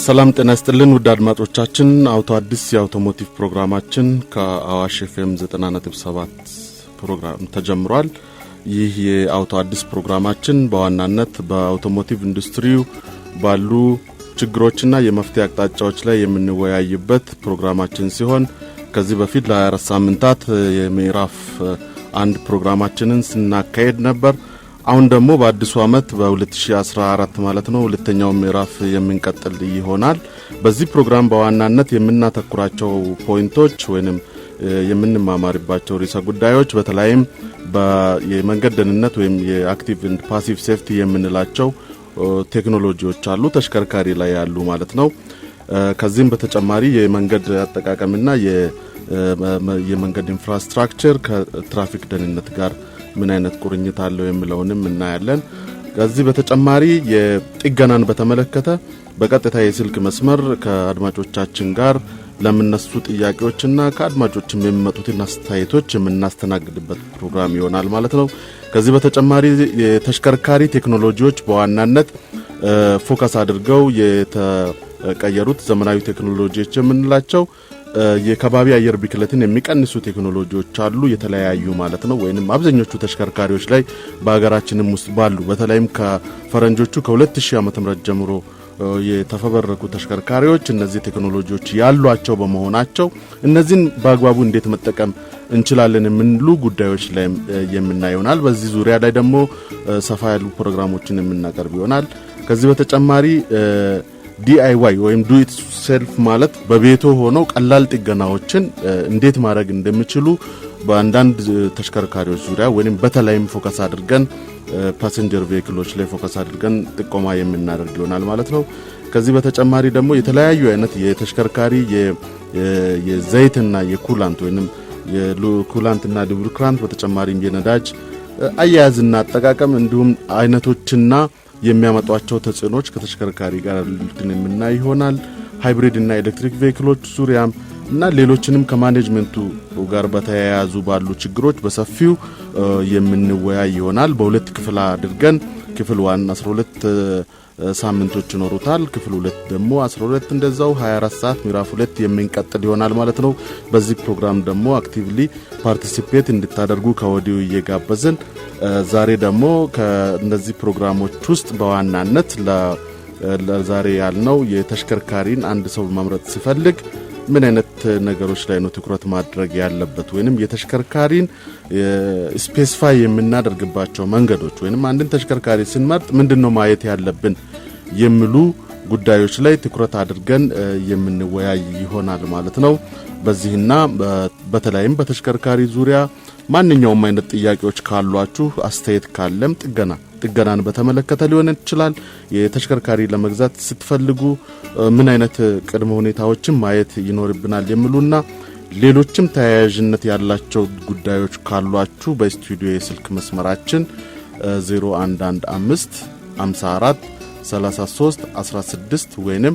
ሰላም ጤና ይስጥልን ውድ አድማጮቻችን አውቶ አዲስ የአውቶሞቲቭ ፕሮግራማችን ከአዋሽ ኤፍኤም 90.7 ፕሮግራም ተጀምሯል። ይህ የአውቶ አዲስ ፕሮግራማችን በዋናነት በአውቶሞቲቭ ኢንዱስትሪው ባሉ ችግሮችና የመፍትሄ አቅጣጫዎች ላይ የምንወያይበት ፕሮግራማችን ሲሆን ከዚህ በፊት ለ24 ሳምንታት የምዕራፍ አንድ ፕሮግራማችንን ስናካሄድ ነበር። አሁን ደግሞ በአዲሱ አመት በ2014 ማለት ነው ሁለተኛው ምዕራፍ የምንቀጥል ይሆናል። በዚህ ፕሮግራም በዋናነት የምናተኩራቸው ፖይንቶች ወይንም የምንማማርባቸው ርዕሰ ጉዳዮች በተለይም የመንገድ ደህንነት ወይም የአክቲቭ ኤንድ ፓሲቭ ሴፍቲ የምንላቸው ቴክኖሎጂዎች አሉ ተሽከርካሪ ላይ ያሉ ማለት ነው። ከዚህም በተጨማሪ የመንገድ አጠቃቀምና የመንገድ ኢንፍራስትራክቸር ከትራፊክ ደህንነት ጋር ምን አይነት ቁርኝት አለው የሚለውንም እናያለን። ከዚህ በተጨማሪ የጥገናን በተመለከተ በቀጥታ የስልክ መስመር ከአድማጮቻችን ጋር ለምነሱ ጥያቄዎችና ከአድማጮችም የሚመጡትን አስተያየቶች የምናስተናግድበት ፕሮግራም ይሆናል ማለት ነው። ከዚህ በተጨማሪ የተሽከርካሪ ቴክኖሎጂዎች በዋናነት ፎከስ አድርገው የተቀየሩት ዘመናዊ ቴክኖሎጂዎች የምንላቸው የከባቢ አየር ብክለትን የሚቀንሱ ቴክኖሎጂዎች አሉ የተለያዩ ማለት ነው። ወይንም አብዛኞቹ ተሽከርካሪዎች ላይ በአገራችንም ውስጥ ባሉ በተለይም ከፈረንጆቹ ከ2000 ዓመተ ምህረት ጀምሮ የተፈበረኩ ተሽከርካሪዎች እነዚህ ቴክኖሎጂዎች ያሏቸው በመሆናቸው እነዚህን በአግባቡ እንዴት መጠቀም እንችላለን የሚሉ ጉዳዮች ላይ የምናየውናል። በዚህ ዙሪያ ላይ ደግሞ ሰፋ ያሉ ፕሮግራሞችን የምናቀርብ ይሆናል። ከዚህ በተጨማሪ DIY ወይም do it self ማለት በቤቶ ሆነው ቀላል ጥገናዎችን እንዴት ማድረግ እንደሚችሉ በአንዳንድ ተሽከርካሪዎች ዙሪያ ወይንም በተለይም ፎከስ አድርገን ፓሰንጀር ቬሂክሎች ላይ ፎከስ አድርገን ጥቆማ የምናደርግ ይሆናል ማለት ነው። ከዚህ በተጨማሪ ደግሞ የተለያዩ አይነት የተሽከርካሪ የዘይትና የኩላንት ወይንም የኩላንትና ሉብሪካንት በተጨማሪም የነዳጅ አያያዝና አጠቃቀም እንዲሁም አይነቶችና የሚያመጧቸው ተጽዕኖች ከተሽከርካሪ ጋር የምናይ ይሆናል። ሃይብሪድ እና ኤሌክትሪክ ቬሂክሎች ዙሪያም እና ሌሎችንም ከማኔጅመንቱ ጋር በተያያዙ ባሉ ችግሮች በሰፊው የምንወያይ ይሆናል። በሁለት ክፍል አድርገን ክፍል 1 12 ሳምንቶች ይኖሩታል። ክፍል 2 ደግሞ 12 እንደዛው 24 ሰዓት ምዕራፍ 2 የምንቀጥል ይሆናል ማለት ነው። በዚህ ፕሮግራም ደግሞ አክቲቭሊ ፓርቲሲፔት እንድታደርጉ ከወዲሁ እየጋበዝን ዛሬ ደግሞ ከነዚህ ፕሮግራሞች ውስጥ በዋናነት ለዛሬ ያልነው የተሽከርካሪን አንድ ሰው መምረጥ ሲፈልግ ምን አይነት ነገሮች ላይ ነው ትኩረት ማድረግ ያለበት ወይንም የተሽከርካሪን ስፔሲፋይ የምናደርግባቸው መንገዶች ወይንም አንድን ተሽከርካሪ ስንመርጥ ምንድነው ማየት ያለብን የሚሉ ጉዳዮች ላይ ትኩረት አድርገን የምንወያይ ይሆናል ማለት ነው። በዚህና በተለይም በተሽከርካሪ ዙሪያ ማንኛውም አይነት ጥያቄዎች ካሏችሁ አስተያየት ካለም ጥገናን በተመለከተ ሊሆን ይችላል። የተሽከርካሪ ለመግዛት ስትፈልጉ ምን አይነት ቅድመ ሁኔታዎችን ማየት ይኖርብናል የሚሉና ሌሎችም ተያያዥነት ያላቸው ጉዳዮች ካሏችሁ በስቱዲዮ የስልክ መስመራችን 0115 54 33 16 ወይንም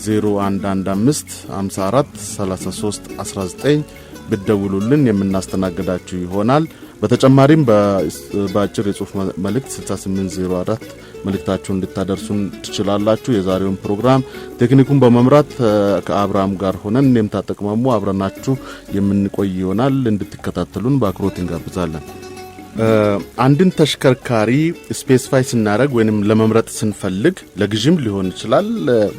0115 54 33 19 ብደውሉልን የምናስተናግዳችሁ ይሆናል። በተጨማሪም በአጭር የጽሁፍ መልእክት 6804 መልእክታችሁን እንድታደርሱን ትችላላችሁ። የዛሬውን ፕሮግራም ቴክኒኩን በመምራት ከአብርሃም ጋር ሆነን እኔም ታጠቅመሙ አብረናችሁ የምንቆይ ይሆናል። እንድትከታተሉን በአክብሮት እንጋብዛለን። አንድን ተሽከርካሪ ስፔሲፋይ ስናደርግ ወይንም ለመምረጥ ስንፈልግ ለግዢም ሊሆን ይችላል።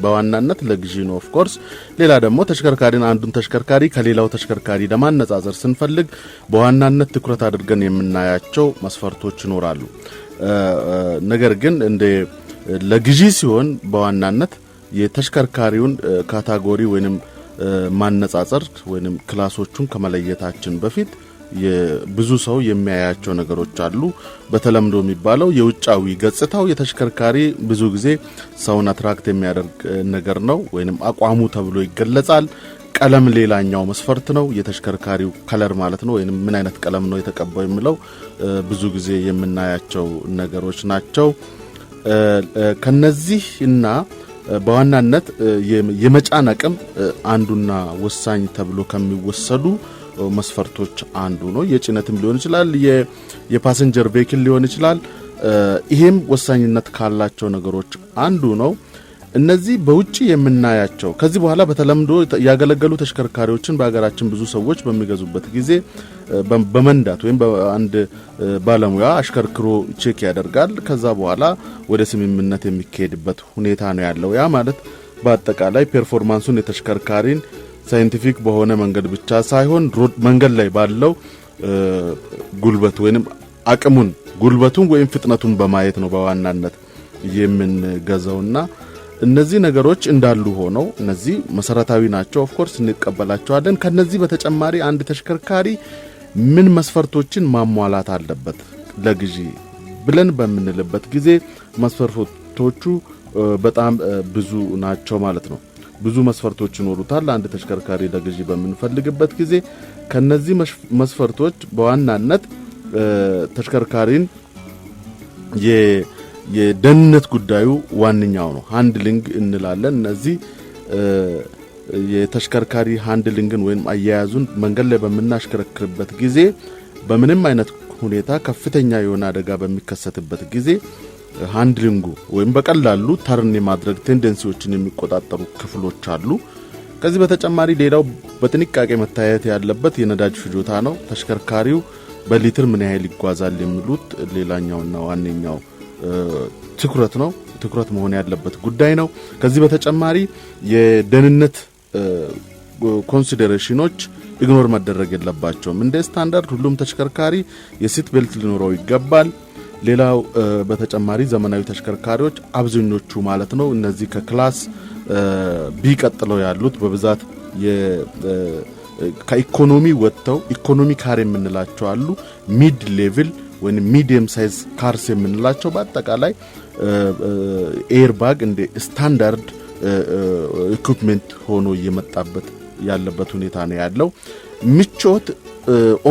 በዋናነት ለግዢ ነው ኦፍ ኮርስ። ሌላ ደግሞ ተሽከርካሪን አንዱን ተሽከርካሪ ከሌላው ተሽከርካሪ ለማነጻጸር ስንፈልግ በዋናነት ትኩረት አድርገን የምናያቸው መስፈርቶች ይኖራሉ። ነገር ግን እንደ ለግዢ ሲሆን በዋናነት የተሽከርካሪውን ካታጎሪ ወይንም ማነጻጸር ወይንም ክላሶቹን ከመለየታችን በፊት ብዙ ሰው የሚያያቸው ነገሮች አሉ። በተለምዶ የሚባለው የውጫዊ ገጽታው የተሽከርካሪ ብዙ ጊዜ ሰውን አትራክት የሚያደርግ ነገር ነው ወይንም አቋሙ ተብሎ ይገለጻል። ቀለም ሌላኛው መስፈርት ነው። የተሽከርካሪው ከለር ማለት ነው ወይንም ምን አይነት ቀለም ነው የተቀባው የሚለው ብዙ ጊዜ የምናያቸው ነገሮች ናቸው። ከነዚህ እና በዋናነት የመጫን አቅም አንዱና ወሳኝ ተብሎ ከሚወሰዱ መስፈርቶች አንዱ ነው። የጭነትም ሊሆን ይችላል፣ የፓሰንጀር ቬሂክል ሊሆን ይችላል። ይሄም ወሳኝነት ካላቸው ነገሮች አንዱ ነው። እነዚህ በውጪ የምናያቸው ከዚህ በኋላ በተለምዶ ያገለገሉ ተሽከርካሪዎችን በአገራችን ብዙ ሰዎች በሚገዙበት ጊዜ በመንዳት ወይም በአንድ ባለሙያ አሽከርክሮ ቼክ ያደርጋል። ከዛ በኋላ ወደ ስምምነት የሚካሄድበት ሁኔታ ነው ያለው። ያ ማለት በአጠቃላይ ፐርፎርማንሱን የተሽከርካሪን ሳይንቲፊክ በሆነ መንገድ ብቻ ሳይሆን መንገድ ላይ ባለው ጉልበት ወይንም አቅሙን ጉልበቱን ወይም ፍጥነቱን በማየት ነው በዋናነት የምንገዛውና እነዚህ ነገሮች እንዳሉ ሆነው እነዚህ መሰረታዊ ናቸው። ኦፍ ኮርስ እንቀበላቸዋለን። ከነዚህ በተጨማሪ አንድ ተሽከርካሪ ምን መስፈርቶችን ማሟላት አለበት ለግዢ ብለን በምንልበት ጊዜ መስፈርቶቹ በጣም ብዙ ናቸው ማለት ነው። ብዙ መስፈርቶች ይኖሩታል። አንድ ተሽከርካሪ ለግዢ በምንፈልግበት ጊዜ ከነዚህ መስፈርቶች በዋናነት ተሽከርካሪን የደህንነት ጉዳዩ ዋንኛው ነው። ሃንድሊንግ እንላለን። እነዚህ የተሽከርካሪ ሃንድሊንግን ወይም አያያዙን መንገድ ላይ በመናሽከረክርበት ጊዜ በምንም አይነት ሁኔታ ከፍተኛ የሆነ አደጋ በሚከሰትበት ጊዜ ሃንድሊንጉ ወይም በቀላሉ ተርን የማድረግ ቴንደንሲዎችን የሚቆጣጠሩ ክፍሎች አሉ። ከዚህ በተጨማሪ ሌላው በጥንቃቄ መታየት ያለበት የነዳጅ ፍጆታ ነው። ተሽከርካሪው በሊትር ምን ያህል ይጓዛል የሚሉት ሌላኛውና ዋነኛው ትኩረት መሆን ያለበት ጉዳይ ነው። ከዚህ በተጨማሪ የደህንነት ኮንሲደሬሽኖች ኢግኖር መደረግ የለባቸውም። እንደ ስታንዳርድ ሁሉም ተሽከርካሪ የሲት ቤልት ሊኖረው ይገባል። ሌላው በተጨማሪ ዘመናዊ ተሽከርካሪዎች አብዛኞቹ ማለት ነው እነዚህ ከክላስ ቢ ቀጥለው ያሉት በብዛት ከኢኮኖሚ ወጥተው ኢኮኖሚ ካር የምንላቸው አሉ። ሚድ ሌቭል ወይም ሚዲየም ሳይዝ ካርስ የምንላቸው በአጠቃላይ ኤርባግ እንደ ስታንዳርድ ኢኩፕመንት ሆኖ እየመጣበት ያለበት ሁኔታ ነው ያለው። ምቾት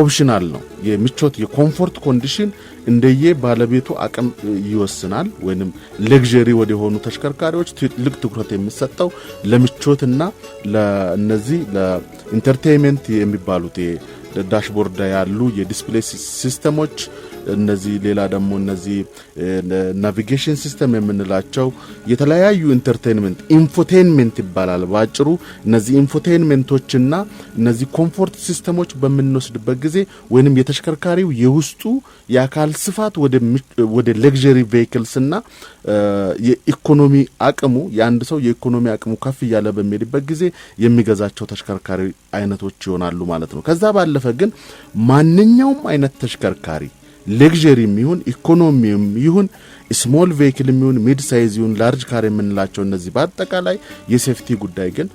ኦፕሽናል ነው። የምቾት የኮምፎርት ኮንዲሽን እንደየ ባለቤቱ አቅም ይወስናል። ወይንም ለግዠሪ ወደ ሆኑ ተሽከርካሪዎች ትልቅ ትኩረት የሚሰጠው ለምቾትና ለነዚህ ለኢንተርቴይንመንት የሚባሉት ዳሽቦርድ ያሉ የዲስፕሌይ ሲስተሞች እነዚህ ሌላ ደግሞ እነዚህ ናቪጌሽን ሲስተም የምንላቸው የተለያዩ ኢንተርቴይንመንት ኢንፎቴይንመንት ይባላል ባጭሩ። እነዚህ ኢንፎቴይንመንቶችና እነዚህ ኮምፎርት ሲስተሞች በምንወስድበት ጊዜ ወይንም የተሽከርካሪው የውስጡ የአካል ስፋት ወደ ለግዠሪ ቬሂክልስና የኢኮኖሚ አቅሙ የአንድ ሰው የኢኮኖሚ አቅሙ ከፍ ያለ በሚሄድበት ጊዜ የሚገዛቸው ተሽከርካሪ አይነቶች ይሆናሉ ማለት ነው። ከዛ ባለፈ ግን ማንኛውም አይነት ተሽከርካሪ ለግዠሪም ይሁን ኢኮኖሚም ይሁን ስሞል ቬሂክልም ይሁን ሚድ ሳይዝ ይሁን ላርጅ ካር የምንላቸው እነዚህ በአጠቃላይ የሴፍቲ ጉዳይ ግን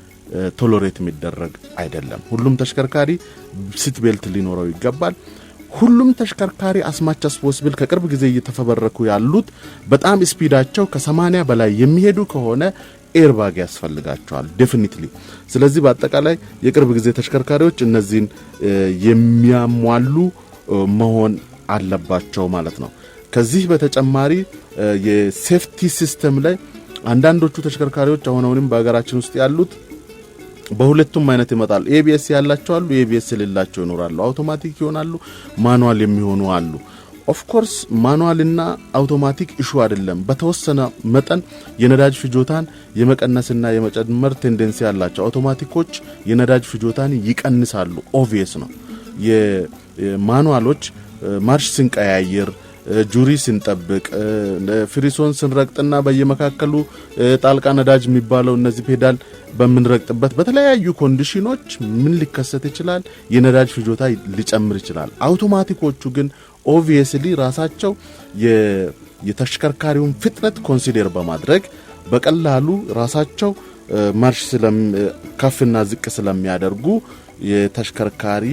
ቶሎሬት የሚደረግ አይደለም። ሁሉም ተሽከርካሪ ሲት ቤልት ሊኖረው ይገባል። ሁሉም ተሽከርካሪ አስማቻስ ፖሲብል ከቅርብ ጊዜ እየተፈበረኩ ያሉት በጣም ስፒዳቸው ከ80 በላይ የሚሄዱ ከሆነ ኤርባግ ያስፈልጋቸዋል ዴፊኒትሊ። ስለዚህ በአጠቃላይ የቅርብ ጊዜ ተሽከርካሪዎች እነዚህን የሚያሟሉ መሆን አለባቸው ማለት ነው። ከዚህ በተጨማሪ የሴፍቲ ሲስተም ላይ አንዳንዶቹ ተሽከርካሪዎች አሁንም በአገራችን ውስጥ ያሉት በሁለቱም አይነት ይመጣሉ። ኤቢኤስ ያላቸው አሉ፣ ኤቢኤስ የሌላቸው ይኖራሉ። አውቶማቲክ ይሆናሉ፣ ማኑዋል የሚሆኑ አሉ። ኦፍ ኮርስ ማኑዋልና አውቶማቲክ ኢሹ አይደለም። በተወሰነ መጠን የነዳጅ ፍጆታን የመቀነስና የመጨመር ቴንደንሲ ያላቸው አውቶማቲኮች የነዳጅ ፍጆታን ይቀንሳሉ። ኦብቪየስ ነው። የማኑዋሎች ማርሽ ስንቀያየር ጁሪ ስንጠብቅ ፍሪሶን ስንረግጥና በየመካከሉ ጣልቃ ነዳጅ የሚባለው እነዚህ ፔዳል በምንረግጥበት በተለያዩ ኮንዲሽኖች ምን ሊከሰት ይችላል? የነዳጅ ፍጆታ ሊጨምር ይችላል። አውቶማቲኮቹ ግን ኦብቪየስሊ ራሳቸው የተሽከርካሪውን ፍጥነት ኮንሲደር በማድረግ በቀላሉ ራሳቸው ማርሽ ከፍና ዝቅ ስለሚያደርጉ የተሽከርካሪ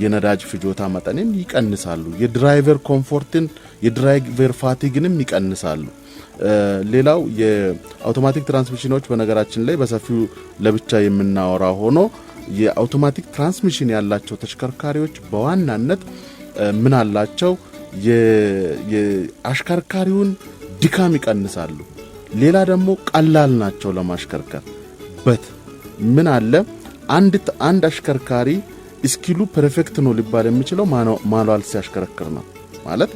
የነዳጅ ፍጆታ መጠንን ይቀንሳሉ። የድራይቨር ኮምፎርትን የድራይቨር ፋቲግንም ይቀንሳሉ። ሌላው የአውቶማቲክ ትራንስሚሽኖች በነገራችን ላይ በሰፊው ለብቻ የምናወራ ሆኖ የአውቶማቲክ ትራንስሚሽን ያላቸው ተሽከርካሪዎች በዋናነት ምን አላቸው? የአሽከርካሪውን ድካም ይቀንሳሉ። ሌላ ደግሞ ቀላል ናቸው ለማሽከርከር። ምን አለ አንድ አሽከርካሪ ስኪሉ ፐርፌክት ነው ሊባል የሚችለው ማኑዋል ሲያሽከረክር ነው። ማለት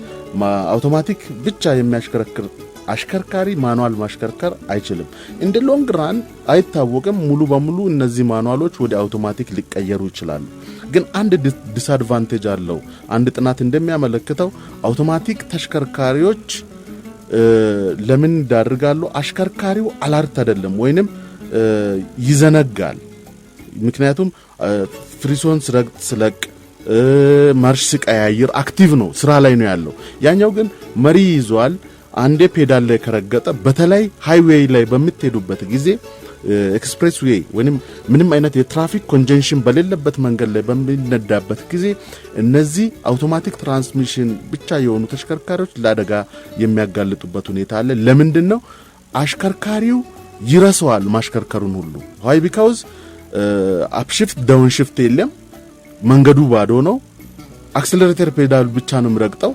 አውቶማቲክ ብቻ የሚያሽከረክር አሽከርካሪ ማኑዋል ማሽከርከር አይችልም። እንደ ሎንግ ራን አይታወቅም ሙሉ በሙሉ እነዚህ ማኑዋሎች ወደ አውቶማቲክ ሊቀየሩ ይችላሉ። ግን አንድ ዲስአድቫንቴጅ አለው። አንድ ጥናት እንደሚያመለክተው አውቶማቲክ ተሽከርካሪዎች ለምን ያደርጋሉ? አሽከርካሪው አላርት አይደለም ወይንም ይዘነጋል። ምክንያቱም ፍሪሶን ስለቅ ማርሽ ሲቀያይር አክቲቭ ነው፣ ስራ ላይ ነው ያለው። ያኛው ግን መሪ ይዟል፣ አንዴ ፔዳል ላይ ከረገጠ በተለይ ሃይዌይ ላይ በምትሄዱበት ጊዜ ኤክስፕሬስ ዌይ ወይንም ምንም አይነት የትራፊክ ኮንጀንሽን በሌለበት መንገድ ላይ በሚነዳበት ጊዜ እነዚህ አውቶማቲክ ትራንስሚሽን ብቻ የሆኑ ተሽከርካሪዎች ለአደጋ የሚያጋልጡበት ሁኔታ አለ። ለምንድነው? አሽከርካሪው ይረሳዋል ማሽከርከሩን ሁሉ። ዋይ ቢካውዝ አፕሺፍት ዳውን ሽፍት የለም፣ መንገዱ ባዶ ነው። አክሰለሬተር ፔዳል ብቻ ነው የሚረግጠው።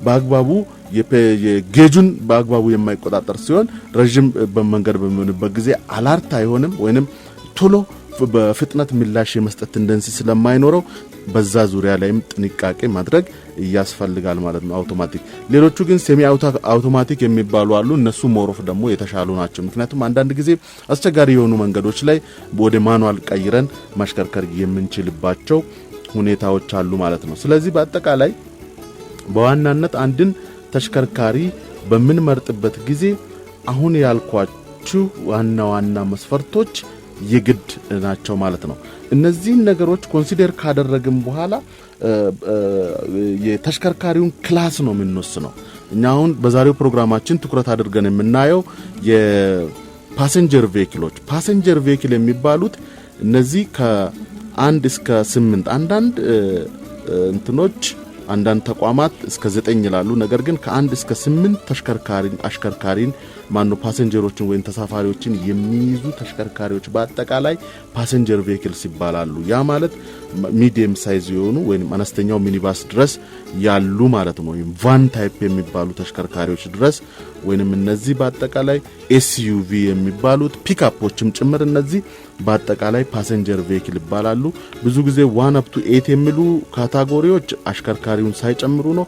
በአግባቡ የጌጁን በአግባቡ የማይቆጣጠር ሲሆን ረጅም በመንገድ በሚሆንበት ጊዜ አላርት አይሆንም ወይንም ቶሎ በፍጥነት ምላሽ የመስጠት ቴንደንሲ ስለማይኖረው በዛ ዙሪያ ላይም ጥንቃቄ ማድረግ ያስፈልጋል ማለት ነው። አውቶማቲክ ሌሎቹ ግን ሴሚ አውቶማቲክ የሚባሉ አሉ። እነሱ ሞሮፍ ደግሞ የተሻሉ ናቸው። ምክንያቱም አንዳንድ ጊዜ አስቸጋሪ የሆኑ መንገዶች ላይ ወደ ማኑዋል ቀይረን ማሽከርከር የምንችልባቸው ሁኔታዎች አሉ ማለት ነው። ስለዚህ በአጠቃላይ በዋናነት አንድን ተሽከርካሪ በምንመርጥበት ጊዜ አሁን ያልኳችሁ ዋና መስፈርቶች የግድ ናቸው ማለት ነው። እነዚህን ነገሮች ኮንሲደር ካደረግን በኋላ የተሽከርካሪውን ክላስ ነው የምንወስነው። እኛ አሁን በዛሬው ፕሮግራማችን ትኩረት አድርገን የምናየው የፓሰንጀር ቬሂክሎች ፓሰንጀር ቬሂክል የሚባሉት እነዚህ ከ1 እስከ 8 አንዳንድ እንትኖች አንዳንድ ተቋማት እስከ 9 ይላሉ። ነገር ግን ከ1 እስከ 8 አሽከርካሪን ፓሰንጀሮችን ወይም ተሳፋሪዎችን የሚይዙ ተሽከርካሪዎች በአጠቃላይ ፓሰንጀር ቬሂክልስ ይባላሉ። ያ ማለት ሚዲየም ሳይዝ የሆኑ ወይም አነስተኛው ሚኒባስ ድረስ ያሉ ማለት ነው። ወይም ቫን ታይፕ የሚባሉ ተሽከርካሪዎች ድረስ ወይንም እነዚህ በአጠቃላይ ኤስዩቪ የሚባሉት ፒክአፖችም ጭምር እነዚህ በአጠቃላይ ፓሰንጀር ቬሂክል ይባላሉ። ብዙ ጊዜ 1 up to 8 የሚሉ ካታጎሪዎች አሽከርካሪውን ሳይጨምሩ ነው።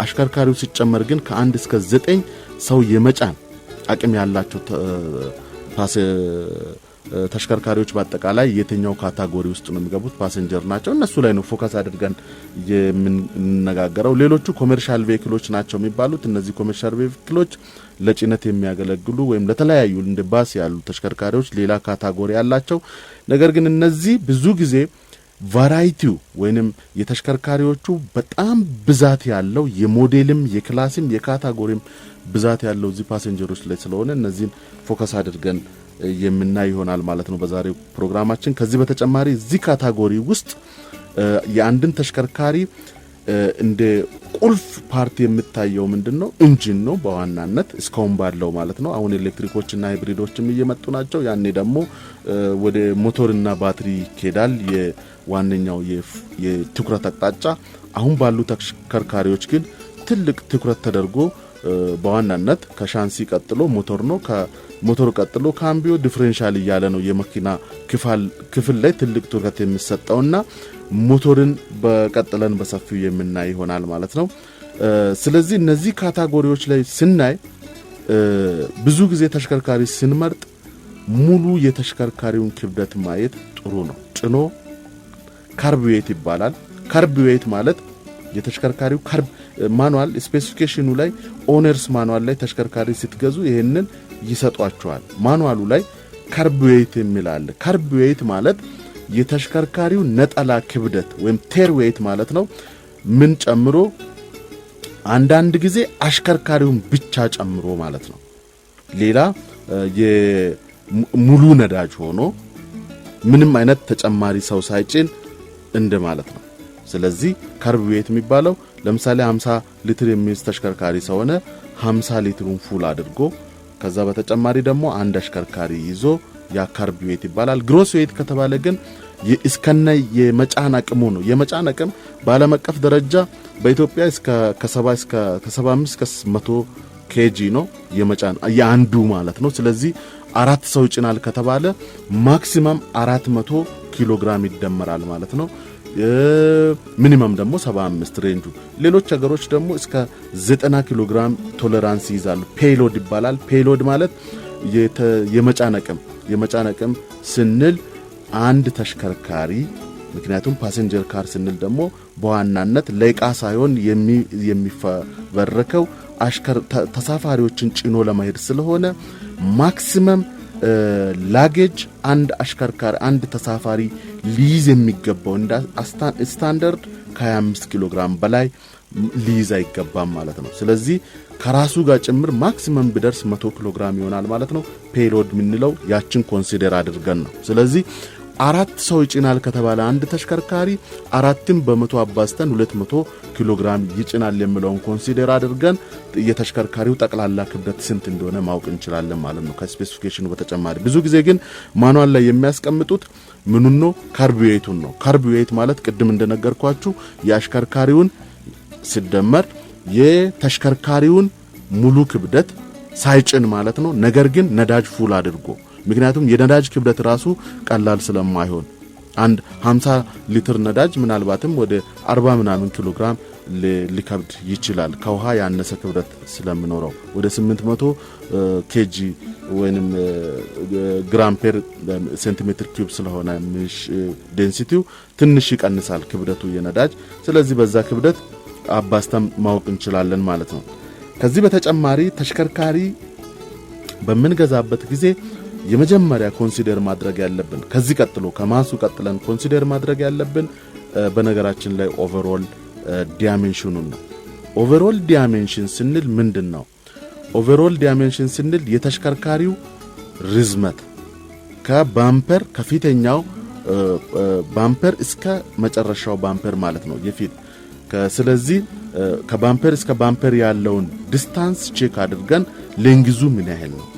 አሽከርካሪው ሲጨመር ግን ከ1 እስከ 9 ሰው የመጫን አቅም ያላቸው ተሽከርካሪዎች በአጠቃላይ የትኛው ካታጎሪ ውስጥ ነው የሚገቡት? ፓሰንጀር ናቸው። እነሱ ላይ ነው ፎከስ አድርገን የምንነጋገረው። ሌሎቹ ኮሜርሻል ቬሂክሎች ናቸው የሚባሉት። እነዚህ ኮሜርሻል ቬሂክሎች ለጭነት የሚያገለግሉ ወይም ለተለያዩ እንደ ባስ ያሉ ተሽከርካሪዎች ሌላ ካታጎሪ ያላቸው። ነገር ግን እነዚህ ብዙ ጊዜ ቫራይቲው ወይንም የተሽከርካሪዎቹ በጣም ብዛት ያለው የሞዴልም የክላስም የካታጎሪም ብዛት ያለው እዚህ ፓሰንጀሮች ላይ ስለሆነ እነዚህን ፎከስ አድርገን የምናይ ይሆናል ማለት ነው በዛሬው ፕሮግራማችን። ከዚህ በተጨማሪ እዚህ ካታጎሪ ውስጥ የአንድን ተሽከርካሪ እንደ ቁልፍ ፓርቲ የምታየው ምንድነው? ኢንጂን ነው በዋናነት እስካሁን ባለው ማለት ነው። አሁን ኤሌክትሪኮችና ሃይብሪዶችም እየመጡ ናቸው። ያኔ ደግሞ ወደ ሞተርና ባትሪ ይኬዳል የዋነኛው የትኩረት አቅጣጫ። አሁን ባሉ ተሽከርካሪዎች ግን ትልቅ ትኩረት ተደርጎ በዋናነት ከሻንሲ ቀጥሎ ሞተር ነው። ከሞተር ቀጥሎ ካምቢዮ ዲፈረንሻል እያለ ነው የመኪና ክፍል ላይ ትልቅ ትኩረት የሚሰጠውና ሞተርን በቀጥለን በሰፊው የምናይ ይሆናል ማለት ነው። ስለዚህ እነዚህ ካታጎሪዎች ላይ ስናይ ብዙ ጊዜ ተሽከርካሪ ስንመርጥ ሙሉ የተሽከርካሪውን ክብደት ማየት ጥሩ ነው። ጭኖ ካርብ ዌይት ይባላል። ካርብ ዌይት ማለት የተሽከርካሪው ካርብ ማኑዋል ስፔሲፊኬሽኑ ላይ ኦነርስ ማኑዋል ላይ ተሽከርካሪ ስትገዙ ይሄንን ይሰጧቸዋል። ማኑዋሉ ላይ ካርብ ዌይት የሚላል። ካርብ ዌይት ማለት የተሽከርካሪው ነጠላ ክብደት ወይም ቴር ዌይት ማለት ነው። ምን ጨምሮ አንዳንድ ጊዜ አሽከርካሪውን ብቻ ጨምሮ ማለት ነው። ሌላ የሙሉ ነዳጅ ሆኖ ምንም አይነት ተጨማሪ ሰው ሳይጭን እንደ ማለት ነው። ስለዚህ ካርብ ዌይት የሚባለው ለምሳሌ 50 ሊትር የሚይዝ ተሽከርካሪ ሰውነ 50 ሊትሩን ፉል አድርጎ ከዛ በተጨማሪ ደግሞ አንድ አሽከርካሪ ይዞ ያ ካርብ ዌይት ይባላል። ግሮስ ዌይት ከተባለ ግን እስከነ የመጫን አቅሙ ነው። የመጫን አቅም በዓለም አቀፍ ደረጃ በኢትዮጵያ እስከ ከ70 እስከ 75 እስከ 100 ኬጂ ነው የመጫን ያንዱ ማለት ነው። ስለዚህ 4 ሰው ይጭናል ከተባለ ማክሲመም 400 ኪሎ ግራም ይደመራል ማለት ነው። ሚኒመም ደግሞ 75 ሬንጁ። ሌሎች ሀገሮች ደግሞ እስከ 90 ኪሎ ግራም ቶለራንስ ይዛሉ። ፔይሎድ ይባላል። ፔይሎድ ማለት የመጫነቅም ስንል አንድ ተሽከርካሪ ምክንያቱም ፓሴንጀር ካር ስንል ደግሞ በዋናነት ለዕቃ ሳይሆን የሚፈበረከው ተሳፋሪዎችን ጭኖ ለመሄድ ስለሆነ ማክሲመም ላጌጅ አንድ አሽከርካሪ አንድ ተሳፋሪ ሊይዝ የሚገባው እንደ ስታንዳርድ ከ25 ኪሎ ግራም በላይ ሊይዝ አይገባም ማለት ነው። ስለዚህ ከራሱ ጋር ጭምር ማክሲመም ቢደርስ 100 ኪሎ ግራም ይሆናል ማለት ነው። ፔይሎድ ምንለው ያችን ኮንሲደር አድርገን ነው። ስለዚህ 4 ሰው ይጭናል ከተባለ አንድ ተሽከርካሪ 4ን በ100 አባዝተን 200 ኪሎ ግራም ይጭናል የሚለውን ኮንሲደር አድርገን የተሽከርካሪው ጠቅላላ ክብደት ስንት እንደሆነ ማወቅ እንችላለን ማለት ነው ከስፔሲፊኬሽኑ በተጨማሪ። ብዙ ጊዜ ግን ማኑዋል ላይ የሚያስቀምጡት ምኑን ነው? ካርቢዌቱን ነው። ካርቢዌት ማለት ቅድም እንደነገርኳችሁ የአሽከርካሪውን ሲደመር የተሽከርካሪውን ሙሉ ክብደት ሳይጭን ማለት ነው። ነገር ግን ነዳጅ ፉል አድርጎ ምክንያቱም የነዳጅ ክብደት ራሱ ቀላል ስለማይሆን አንድ 50 ሊትር ነዳጅ ምናልባትም ወደ 40 ምናምን ኪሎ ግራም ሊከብድ ይችላል ከውሃ ያነሰ ክብደት ስለሚኖረው ወደ 800 ኬጂ ወይንም ግራም ፐር ሴንቲሜትር ኪዩብ ስለሆነ ዴንሲቲው ትንሽ ይቀንሳል ክብደቱ የነዳጅ። ስለዚህ በዛ ክብደት አባስተም ማወቅ እንችላለን ማለት ነው። ከዚህ በተጨማሪ ተሽከርካሪ በምንገዛበት ጊዜ የመጀመሪያ ኮንሲደር ማድረግ ያለብን ከዚህ ቀጥሎ ከማሱ ቀጥለን ኮንሲደር ማድረግ ያለብን በነገራችን ላይ ኦቨርኦል ዳይሜንሽኑን ነው። ኦቨርኦል ዳይሜንሽን ስንል ምንድነው? ኦቨርኦል ዳይሜንሽን ስንል የተሽከርካሪው ርዝመት ከባምፐር ከፊተኛው ባምፐር እስከ መጨረሻው ባምፐር ማለት ነው የፊት ስለዚህ ከባምፐር እስከ ባምፐር ያለውን ዲስታንስ ቼክ አድርገን ሌንግዙ ምን ያህል ነው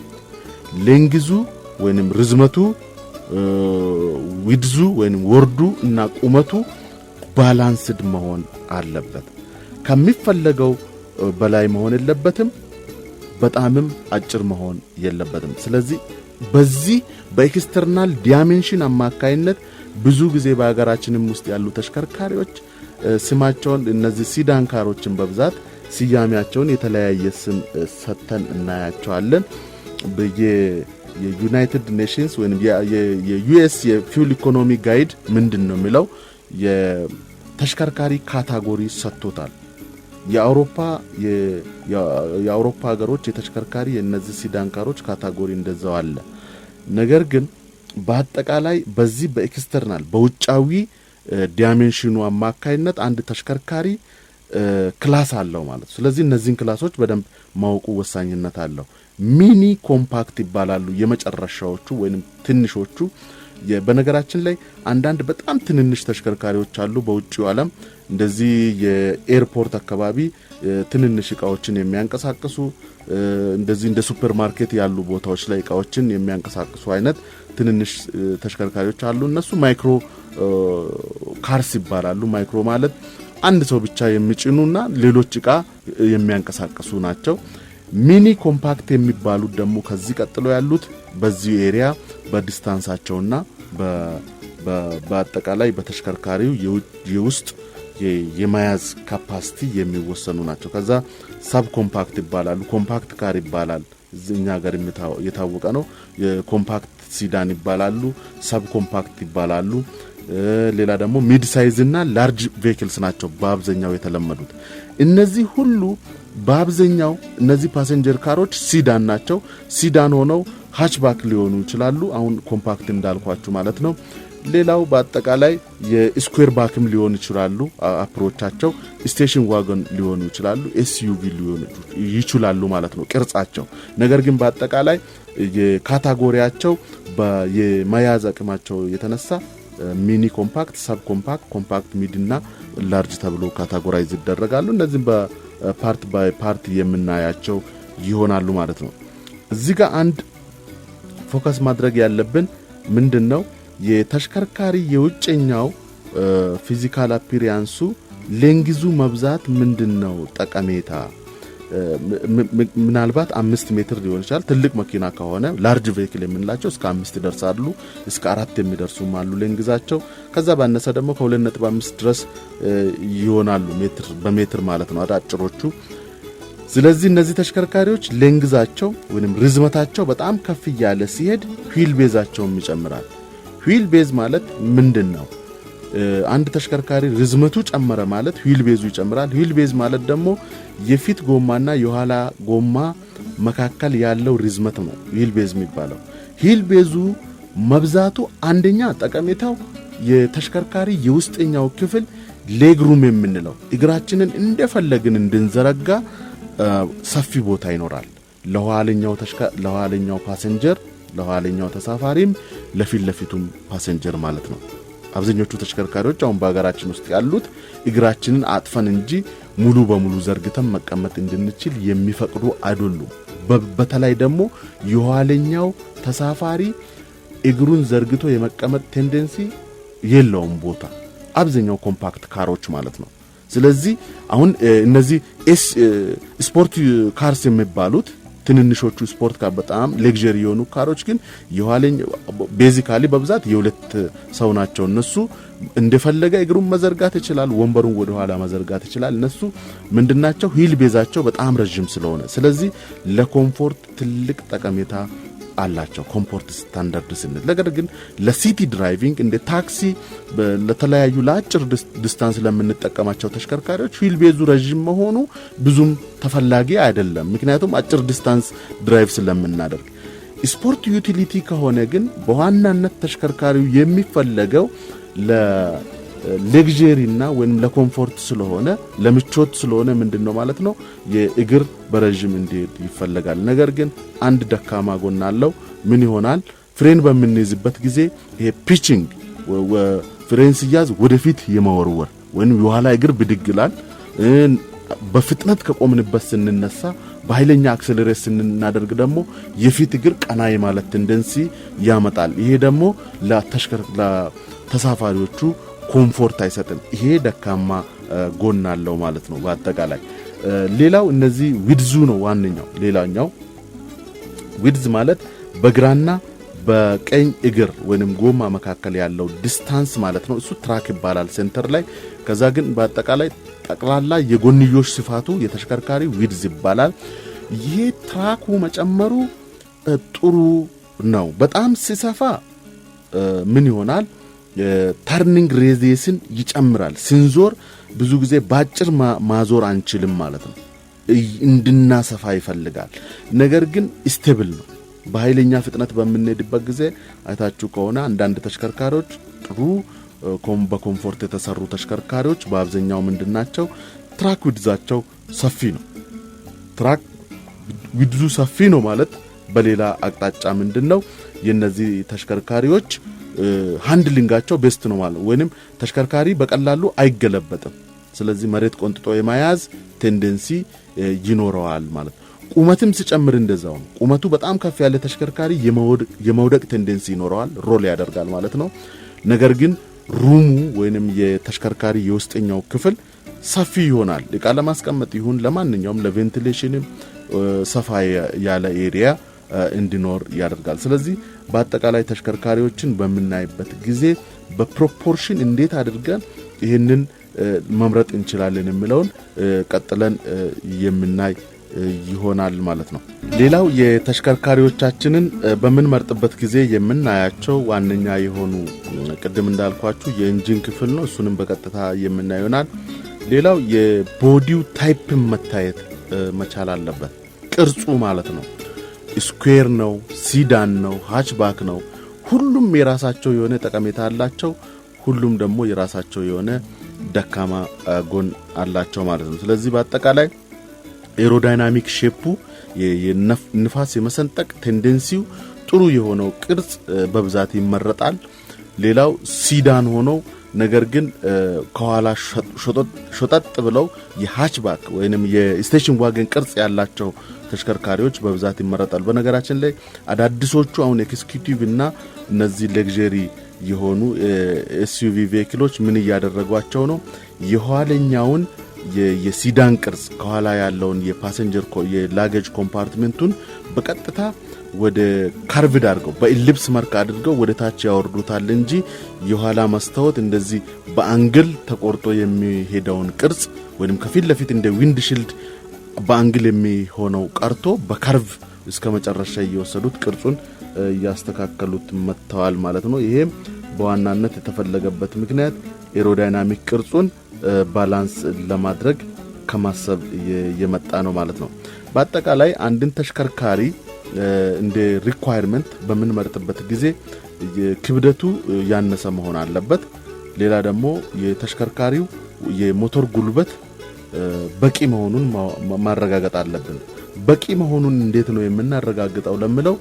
ሌንግዙ ወይንም ርዝመቱ ዊድዙ ወይንም ወርዱ እና ቁመቱ ባላንስድ መሆን አለበት። ከሚፈለገው በላይ መሆን የለበትም፣ በጣምም አጭር መሆን የለበትም። ስለዚህ በዚህ በኤክስተርናል ዳይሜንሽን አማካይነት ብዙ ጊዜ በአገራችንም ውስጥ ያሉ ተሽከርካሪዎች ስማቸውን እነዚህ ሲዳን ካሮችን በብዛት ሲያሚያቸውን የተለያየ ስም ሰተን እናያቸዋለን። የዩናይትድ ኔሽንስ ወይንም የዩኤስ የፊውል ኢኮኖሚ ጋይድ ምንድነው የሚለው የተሽከርካሪ ካታጎሪ ሰጥቶታል። የአውሮፓ ሀገሮች የተሽከርካሪ የነዚህ ሲዳን ካሮች ካታጎሪ እንደዛው አለ። ነገር ግን በአጠቃላይ በዚህ በኤክስተርናል በውጫዊ ዳይሜንሽኑ አማካይነት አንድ ተሽከርካሪ ክላስ አለው ማለት። ስለዚህ እነዚህን ክላሶች በደንብ ማወቁ ወሳኝነት አለው። ሚኒ ኮምፓክት ይባላሉ የመጨረሻዎቹ ወይንም ትንሾቹ። በነገራችን ላይ አንዳንድ በጣም ትንንሽ ተሽከርካሪዎች አሉ በውጪው ዓለም እንደዚህ የኤርፖርት አካባቢ ትንንሽ እቃዎችን የሚያንቀሳቅሱ እንደዚህ እንደ ሱፐርማርኬት ያሉ ቦታዎች ላይ እቃዎችን የሚያንቀሳቅሱ አይነት ትንንሽ ተሽከርካሪዎች አሉ። እነሱ ማይክሮ ካርስ ይባላሉ። ማይክሮ ማለት አንድ ሰው ብቻ የሚጭኑና ሌሎች እቃ የሚያንቀሳቅሱ ናቸው። ሚኒ ኮምፓክት የሚባሉት ደግሞ ከዚህ ቀጥሎ ያሉት በዚህ ኤሪያ በዲስታንሳቸውና በአጠቃላይ በተሽከርካሪው የውስጥ የማያዝ ካፓሲቲ የሚወሰኑ ናቸው። ከዛ ሰብ ኮምፓክት ይባላሉ። ኮምፓክት ካር ይባላል እኛ ሀገር የታወቀ ነው። የኮምፓክት ሲዳን ይባላሉ። ሰብ ኮምፓክት ይባላሉ። ሌላ ደግሞ ሚድ ሳይዝ እና ላርጅ ቬሂክልስ ናቸው በአብዛኛው የተለመዱት። እነዚህ ሁሉ በአብዛኛው እነዚህ ፓሴንጀር ካሮች ሲዳን ናቸው። ሲዳን ሆነው ሃችባክ ሊሆኑ ይችላሉ። አሁን ኮምፓክት እንዳልኳችሁ ማለት ነው። ሌላው በአጠቃላይ የስኩዌር ባክም ሊሆኑ ይችላሉ። አፕሮቻቸው ስቴሽን ዋገን ሊሆኑ ይችላሉ። ኤስዩቪ ሊሆኑ ይችላሉ ማለት ነው ቅርጻቸው። ነገር ግን በአጠቃላይ የካታጎሪያቸው የመያዝ አቅማቸው የተነሳ ሚኒ ኮምፓክት፣ ሰብ ኮምፓክት፣ ኮምፓክት ሚድ እና ላርጅ ተብሎ ካታጎራይዝ ይደረጋሉ። እነዚህ በፓርት ባይ ፓርት የምናያቸው ይሆናሉ ማለት ነው። እዚህ ጋር አንድ ፎከስ ማድረግ ያለብን ምንድነው የተሽከርካሪ የውጭኛው ፊዚካል አፒሪያንሱ ሌንግዙ መብዛት ምንድነው ጠቀሜታ ምናልባት 5 ሜትር ሊሆን ይችላል። ትልቅ መኪና ከሆነ ላርጅ ቬሂክል የምንላቸው እስከ 5 ይደርሳሉ፣ እስከ 4 የሚደርሱም አሉ ሌንግዛቸው። ከዛ ባነሰ ደግሞ ከ2.5 ድረስ ይሆናሉ በሜትር ማለት ነው አጫጭሮቹ። ስለዚህ እነዚህ ተሽከርካሪዎች ሌንግዛቸው ወይንም ርዝመታቸው በጣም ከፍ ያለ ሲሄድ 휠 ቤዛቸውም ይጨምራል። 휠 ቤዝ ማለት ምንድነው? አንድ ተሽከርካሪ ርዝመቱ ጨመረ ማለት 휠 ቤዙ ይጨምራል። 휠 ቤዝ ማለት ደግሞ የፊት ጎማና የኋላ ጎማ መካከል ያለው ርዝመት ነው 휠 ቤዝ የሚባለው። 휠 ቤዙ መብዛቱ አንደኛ ጠቀሜታው የተሽከርካሪ የውስጠኛው ክፍል ሌግሩም የምንለው እግራችንን እንደፈለግን እንድንዘረጋ ሰፊ ቦታ ይኖራል። ለኋለኛው ፓሰንጀር፣ ለኋለኛው ተሳፋሪም፣ ለፊትለፊቱም ፓሰንጀር ማለት ነው። አብዛኞቹ ተሽከርካሪዎች አሁን በአገራችን ውስጥ ያሉት እግራችንን አጥፈን እንጂ ሙሉ በሙሉ ዘርግተን መቀመጥ እንድንችል የሚፈቅዱ አይደሉም። በተለይ ደግሞ የኋለኛው ተሳፋሪ እግሩን ዘርግቶ የመቀመጥ ቴንደንሲ የለውም ቦታ አብዛኛው ኮምፓክት ካሮች ማለት ነው። ስለዚህ አሁን እነዚህ ስፖርት ካርስ የሚባሉት ትንንሾቹ ስፖርት ካር በጣም ሌግዠሪ የሆኑ ካሮች ግን የኋለኛው ቤዚካሊ በብዛት የሁለት ሰው ናቸው። እነሱ እንደፈለገ እግሩን መዘርጋት ይችላል፣ ወንበሩን ወደ ኋላ መዘርጋት ይችላል። እነሱ ምንድናቸው? ሂል ቤዛቸው በጣም ረጅም ስለሆነ ስለዚህ ለኮምፎርት ትልቅ ጠቀሜታ አላቸው ኮምፎርት ስታንዳርድ ስንል። ነገር ግን ለሲቲ ድራይቪንግ እንደ ታክሲ ለተለያዩ ለአጭር ዲስታንስ ለምንጠቀማቸው ተሽከርካሪዎች 휠 ቤዙ ረጅም መሆኑ ብዙም ተፈላጊ አይደለም። ምክንያቱም አጭር ዲስታንስ ድራይቭ ስለምናደርግ። ስፖርት ዩቲሊቲ ከሆነ ግን በዋናነት ተሽከርካሪው የሚፈለገው ለሌግዠሪና ወይንም ለኮምፎርት ስለሆነ ለምቾት ስለሆነ ምንድነው ማለት ነው የእግር በረጅም እንዲሄድ ይፈልጋል። ነገር ግን አንድ ደካማ ጎን አለው። ምን ይሆናል? ፍሬን በምንይዝበት ጊዜ ይሄ ፒቺንግ ፍሬን ሲያዝ ወደፊት የመወርወር ወይንም የኋላ እግር ብድግላል። በፍጥነት ከቆምንበት ስንነሳ በኃይለኛ አክሰለሬት ስናደርግ ደግሞ የፊት እግር ቀና ማለት ቴንደንሲ ያመጣል። ይሄ ደግሞ ለተሳፋሪዎቹ ኮምፎርት አይሰጥም። ይሄ ደካማ ጎን አለው ማለት ነው በአጠቃላይ። ሌላው እነዚህ ዊድዙ ነው ዋንኛው። ሌላኛው ዊድዝ ማለት በግራና በቀኝ እግር ወይንም ጎማ መካከል ያለው ዲስታንስ ማለት ነው። እሱ ትራክ ይባላል ሴንተር ላይ። ከዛ ግን በአጠቃላይ ጠቅላላ የጎንዮሽ ስፋቱ የተሽከርካሪ ዊድዝ ይባላል። ይሄ ትራኩ መጨመሩ ጥሩ ነው። በጣም ሲሰፋ ምን ይሆናል? ተርኒንግ ሬዲየስን ይጨምራል። ስንዞር ብዙ ጊዜ ባጭር ማዞር አንችልም ማለት ነው። እንድናሰፋ ይፈልጋል። ነገር ግን ስቴብል ነው። በኃይለኛ ፍጥነት በምንሄድበት ጊዜ አይታችሁ ከሆነ አንዳንድ ተሽከርካሪዎች ጥሩ በኮምፎርት የተሰሩ ተሽከርካሪዎች በአብዛኛው ምንድናቸው? ትራክ ዊድዛቸው ሰፊ ነው። ትራክ ዊድዙ ሰፊ ነው ማለት በሌላ አቅጣጫ ምንድነው? የነዚህ ተሽከርካሪዎች ሃንድሊንጋቸው ቤስት ነው ማለት ወይንም ተሽከርካሪ በቀላሉ አይገለበጥም። ስለዚህ መሬት ቆንጥጦ የማያዝ ቴንደንሲ ይኖረዋል ማለት። ቁመትም ሲጨምር እንደዛው ነው። ቁመቱ በጣም ከፍ ያለ ተሽከርካሪ የመውደቅ ቴንደንሲ ይኖረዋል፣ ሮል ያደርጋል ማለት ነው። ነገር ግን ሩሙ ወይንም የተሽከርካሪ የውስጠኛው ክፍል ሰፊ ይሆናል። እቃ ለማስቀመጥ ይሁን ለማንኛውም ለቬንቲሌሽንም ሰፋ ያለ ኤሪያ እንዲኖር ያደርጋል። ስለዚህ በአጠቃላይ ተሽከርካሪዎችን በመናይበት ጊዜ በፕሮፖርሽን እንዴት አድርገን ይህንን መምረጥ እንችላለን የሚለውን ቀጥለን የምናይ ይሆናል ማለት ነው። ሌላው የተሽከርካሪዎቻችንን በመንመርጥበት ጊዜ የምናያቸው ዋነኛ የሆኑ ቅድም እንዳልኳችሁ የኢንጂን ክፍል ነው። እሱንም በቀጥታ የምናይ ይሆናል። ሌላው የቦዲው ታይፕ መታየት መቻል አለበት። ቅርጹ ማለት ነው። ስኩዌር ነው፣ ሲዳን ነው፣ ሃችባክ ነው። ሁሉም የራሳቸው የሆነ ጠቀሜታ አላቸው። ሁሉም ደግሞ የራሳቸው የሆነ ደካማ ጎን አላቸው ማለት ነው። ስለዚህ በአጠቃላይ ኤሮዳይናሚክ ሼፑ የንፋስ የመሰንጠቅ ቴንደንሲው ጥሩ የሆነው ቅርጽ በብዛት ይመረጣል። ሌላው ሲዳን ሆኖ ነገር ግን ከኋላ ሾጠጥ ብለው የሃችባክ ወይንም የስቴሽን ዋገን ቅርጽ ያላቸው ተሽከርካሪዎች በብዛት ይመረጣል። በነገራችን ላይ አዳዲሶቹ አሁን ኤክስኪዩቲቭ እና እነዚህ ሌግዠሪ የሆኑ ኤስዩቪ ቬሂክሎች ምን ያደረጓቸው ነው? የኋለኛውን የሲዳን ቅርጽ ከኋላ ያለውን የፓሰንጀር የላጌጅ ኮምፓርትመንቱን በቀጥታ ወደ ካርቭድ አድርገው በኢሊፕስ መልክ አድርገው ወደ ታች ያወርዱታል እንጂ የኋላ መስታወት እንደዚህ በአንግል ተቆርጦ የሚሄደውን ቅርጽ ወይንም ከፊት ለፊት እንደ ዊንድ ሺልድ በአንግል የሚሆነው ቀርቶ በካርቭ እስከ መጨረሻ እየወሰዱት ቅርጹን ያስተካከሉት መተዋል ማለት ነው። ይሄም በዋናነት የተፈለገበት ምክንያት ኤሮዳይናሚክ ቅርጹን ባላንስ ለማድረግ ከማሰብ የመጣ ነው ማለት ነው። በአጠቃላይ አንድን ተሽከርካሪ እንደ ሪኳየርመንት በምንመርጥበት ጊዜ ክብደቱ ያነሰ መሆን አለበት። ሌላ ደግሞ የተሽከርካሪው የሞተር ጉልበት በቂ መሆኑን ማረጋገጥ አለብን። በቂ መሆኑን እንዴት ነው የምናረጋግጠው ለምለው